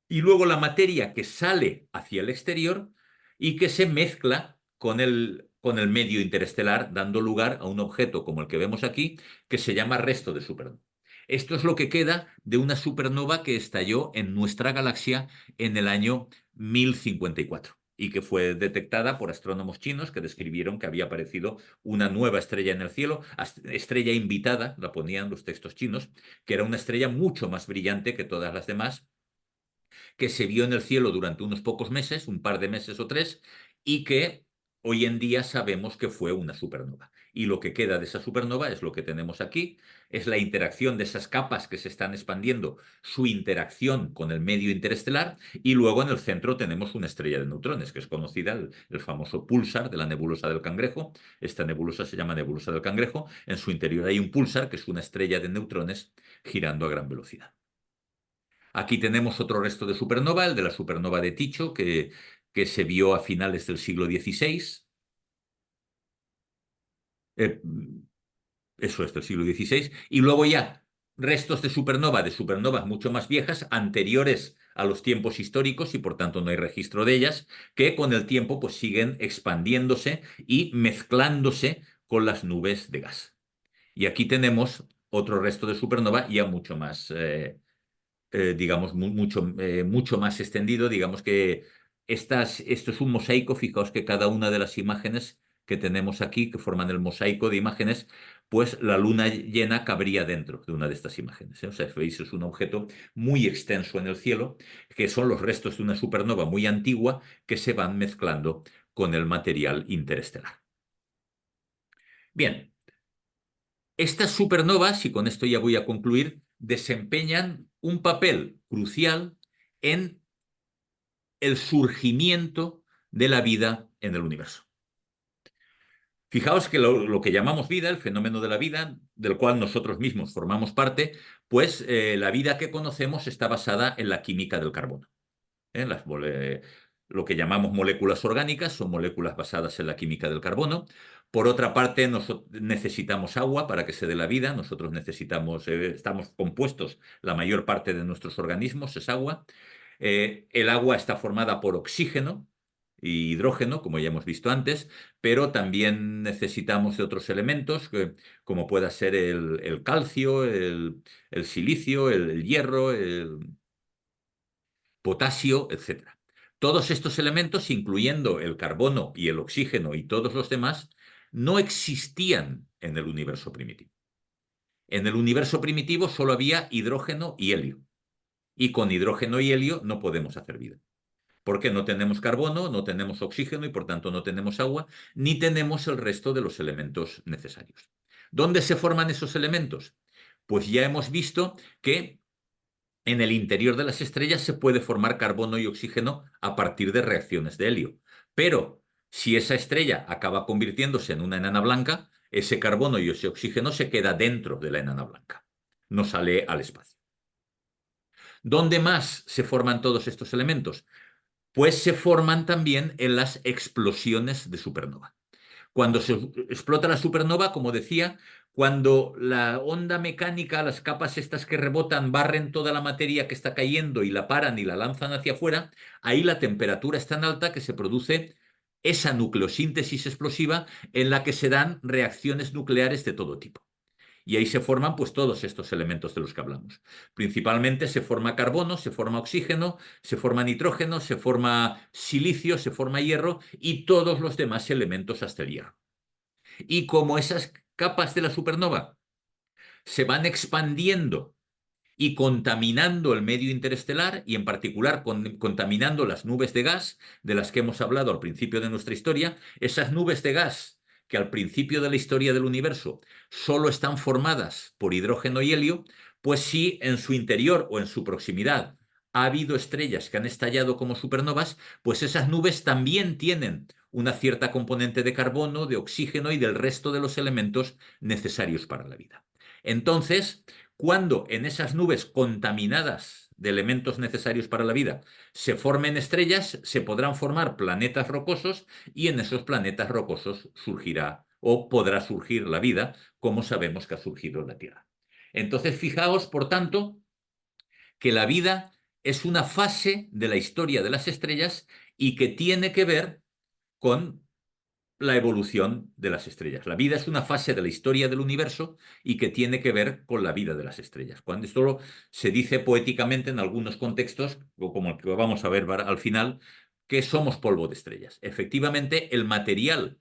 y luego la materia que sale hacia el exterior y que se mezcla con el medio interestelar, dando lugar a un objeto como el que vemos aquí, que se llama resto de supernova. Esto es lo que queda de una supernova que estalló en nuestra galaxia en el año 1054 y que fue detectada por astrónomos chinos que describieron que había aparecido una nueva estrella en el cielo, estrella invitada, la ponían los textos chinos, que era una estrella mucho más brillante que todas las demás, que se vio en el cielo durante unos pocos meses, un par de meses o tres, y que hoy en día sabemos que fue una supernova. Y lo que queda de esa supernova es lo que tenemos aquí, es la interacción de esas capas que se están expandiendo, su interacción con el medio interestelar, y luego en el centro tenemos una estrella de neutrones, que es conocida, el famoso púlsar de la nebulosa del Cangrejo. Esta nebulosa se llama nebulosa del Cangrejo. En su interior hay un púlsar, que es una estrella de neutrones girando a gran velocidad. Aquí tenemos otro resto de supernova, el de la supernova de Tycho, que se vio a finales del siglo XVI. Eh, Eso es del siglo XVI. Y luego ya restos de supernovas mucho más viejas, anteriores a los tiempos históricos y por tanto no hay registro de ellas, que con el tiempo pues siguen expandiéndose y mezclándose con las nubes de gas. Y aquí tenemos otro resto de supernova ya mucho más digamos, mucho más extendido. Digamos que esto es un mosaico. Fijaos que cada una de las imágenes que tenemos aquí, que forman el mosaico de imágenes, pues la luna llena cabría dentro de una de estas imágenes, ¿eh? O sea, veis, es un objeto muy extenso en el cielo, que son los restos de una supernova muy antigua que se van mezclando con el material interestelar. Bien, estas supernovas, y con esto ya voy a concluir, desempeñan un papel crucial en el surgimiento de la vida en el universo. Fijaos que lo que llamamos vida, el fenómeno de la vida, del cual nosotros mismos formamos parte, pues la vida que conocemos está basada en la química del carbono. ¿Eh? lo que llamamos moléculas orgánicas, son moléculas basadas en la química del carbono. Por otra parte, necesitamos agua para que se dé la vida. Nosotros necesitamos, estamos compuestos, la mayor parte de nuestros organismos es agua. El agua está formada por oxígeno y hidrógeno, como ya hemos visto antes, pero también necesitamos de otros elementos, como pueda ser el calcio, el silicio, el hierro, el potasio, etcétera. Todos estos elementos, incluyendo el carbono y el oxígeno y todos los demás, no existían en el universo primitivo. En el universo primitivo solo había hidrógeno y helio. Y con hidrógeno y helio no podemos hacer vida. Porque no tenemos carbono, no tenemos oxígeno y por tanto no tenemos agua, ni tenemos el resto de los elementos necesarios. ¿Dónde se forman esos elementos? Pues ya hemos visto que en el interior de las estrellas se puede formar carbono y oxígeno a partir de reacciones de helio. Pero si esa estrella acaba convirtiéndose en una enana blanca, ese carbono y ese oxígeno se queda dentro de la enana blanca. No sale al espacio. ¿Dónde más se forman todos estos elementos? Pues se forman también en las explosiones de supernova. Cuando se explota la supernova, como decía, cuando la onda mecánica, las capas estas que rebotan, barren toda la materia que está cayendo y la paran y la lanzan hacia afuera, ahí la temperatura es tan alta que se produce esa nucleosíntesis explosiva en la que se dan reacciones nucleares de todo tipo. Y ahí se forman pues todos estos elementos de los que hablamos. Principalmente se forma carbono, se forma oxígeno, se forma nitrógeno, se forma silicio, se forma hierro y todos los demás elementos hasta el hierro. Y como esas capas de la supernova se van expandiendo y contaminando el medio interestelar y en particular contaminando las nubes de gas de las que hemos hablado al principio de nuestra historia, esas nubes de gas que al principio de la historia del universo solo están formadas por hidrógeno y helio, pues si en su interior o en su proximidad ha habido estrellas que han estallado como supernovas, pues esas nubes también tienen una cierta componente de carbono, de oxígeno y del resto de los elementos necesarios para la vida. Entonces, cuando en esas nubes contaminadas de elementos necesarios para la vida se formen estrellas, se podrán formar planetas rocosos y en esos planetas rocosos surgirá o podrá surgir la vida, como sabemos que ha surgido en la Tierra. Entonces, fijaos, por tanto, que la vida es una fase de la historia de las estrellas y que tiene que ver con la evolución de las estrellas. La vida es una fase de la historia del universo y que tiene que ver con la vida de las estrellas. Cuando esto se dice poéticamente en algunos contextos, como el que vamos a ver al final, que somos polvo de estrellas. Efectivamente, el material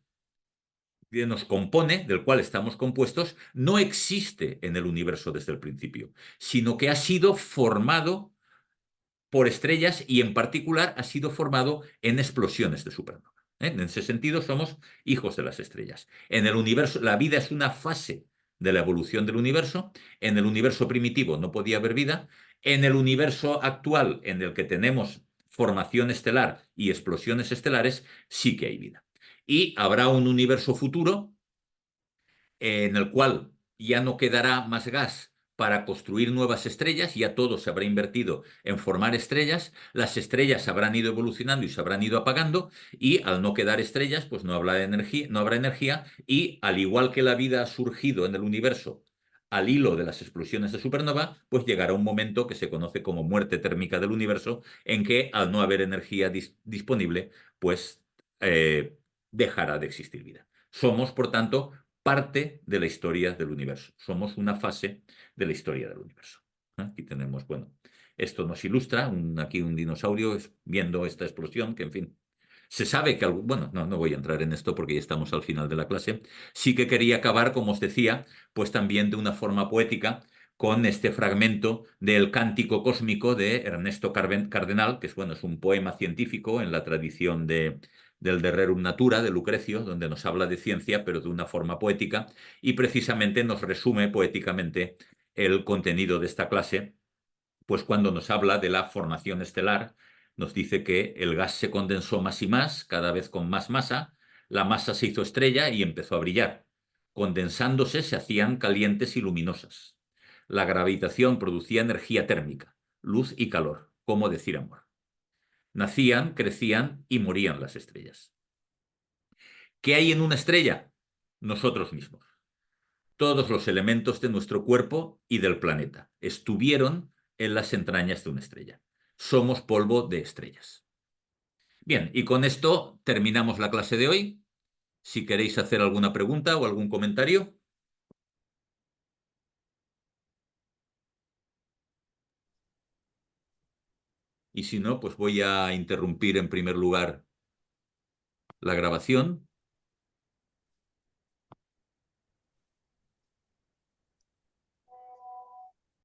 que nos compone, del cual estamos compuestos, no existe en el universo desde el principio, sino que ha sido formado por estrellas y en particular ha sido formado en explosiones de supernova. En ese sentido somos hijos de las estrellas. En el universo, la vida es una fase de la evolución del universo. En el universo primitivo no podía haber vida. En el universo actual, en el que tenemos formación estelar y explosiones estelares, sí que hay vida. Y habrá un universo futuro en el cual ya no quedará más gas para construir nuevas estrellas, ya todo se habrá invertido en formar estrellas, las estrellas habrán ido evolucionando y se habrán ido apagando, y al no quedar estrellas, pues no habrá energía, y al igual que la vida ha surgido en el universo al hilo de las explosiones de supernova, pues llegará un momento que se conoce como muerte térmica del universo, en que al no haber energía disponible, pues dejará de existir vida. Somos, por tanto, parte de la historia del universo. Somos una fase de la historia del universo. Aquí tenemos, bueno, esto nos ilustra aquí un dinosaurio viendo esta explosión, que en fin, se sabe que, bueno, no voy a entrar en esto porque ya estamos al final de la clase. Sí que quería acabar, como os decía, pues también de una forma poética con este fragmento del Cántico Cósmico de Ernesto Cardenal, que es, bueno, es un poema científico en la tradición del De Rerum Natura, de Lucrecio, donde nos habla de ciencia, pero de una forma poética, y precisamente nos resume poéticamente el contenido de esta clase, pues cuando nos habla de la formación estelar, nos dice que el gas se condensó más y más, cada vez con más masa, la masa se hizo estrella y empezó a brillar. Condensándose se hacían calientes y luminosas. La gravitación producía energía térmica, luz y calor, como decir amor. Nacían, crecían y morían las estrellas. ¿Qué hay en una estrella? Nosotros mismos. Todos los elementos de nuestro cuerpo y del planeta estuvieron en las entrañas de una estrella. Somos polvo de estrellas. Bien, y con esto terminamos la clase de hoy. Si queréis hacer alguna pregunta o algún comentario. Y si no, pues voy a interrumpir en primer lugar la grabación.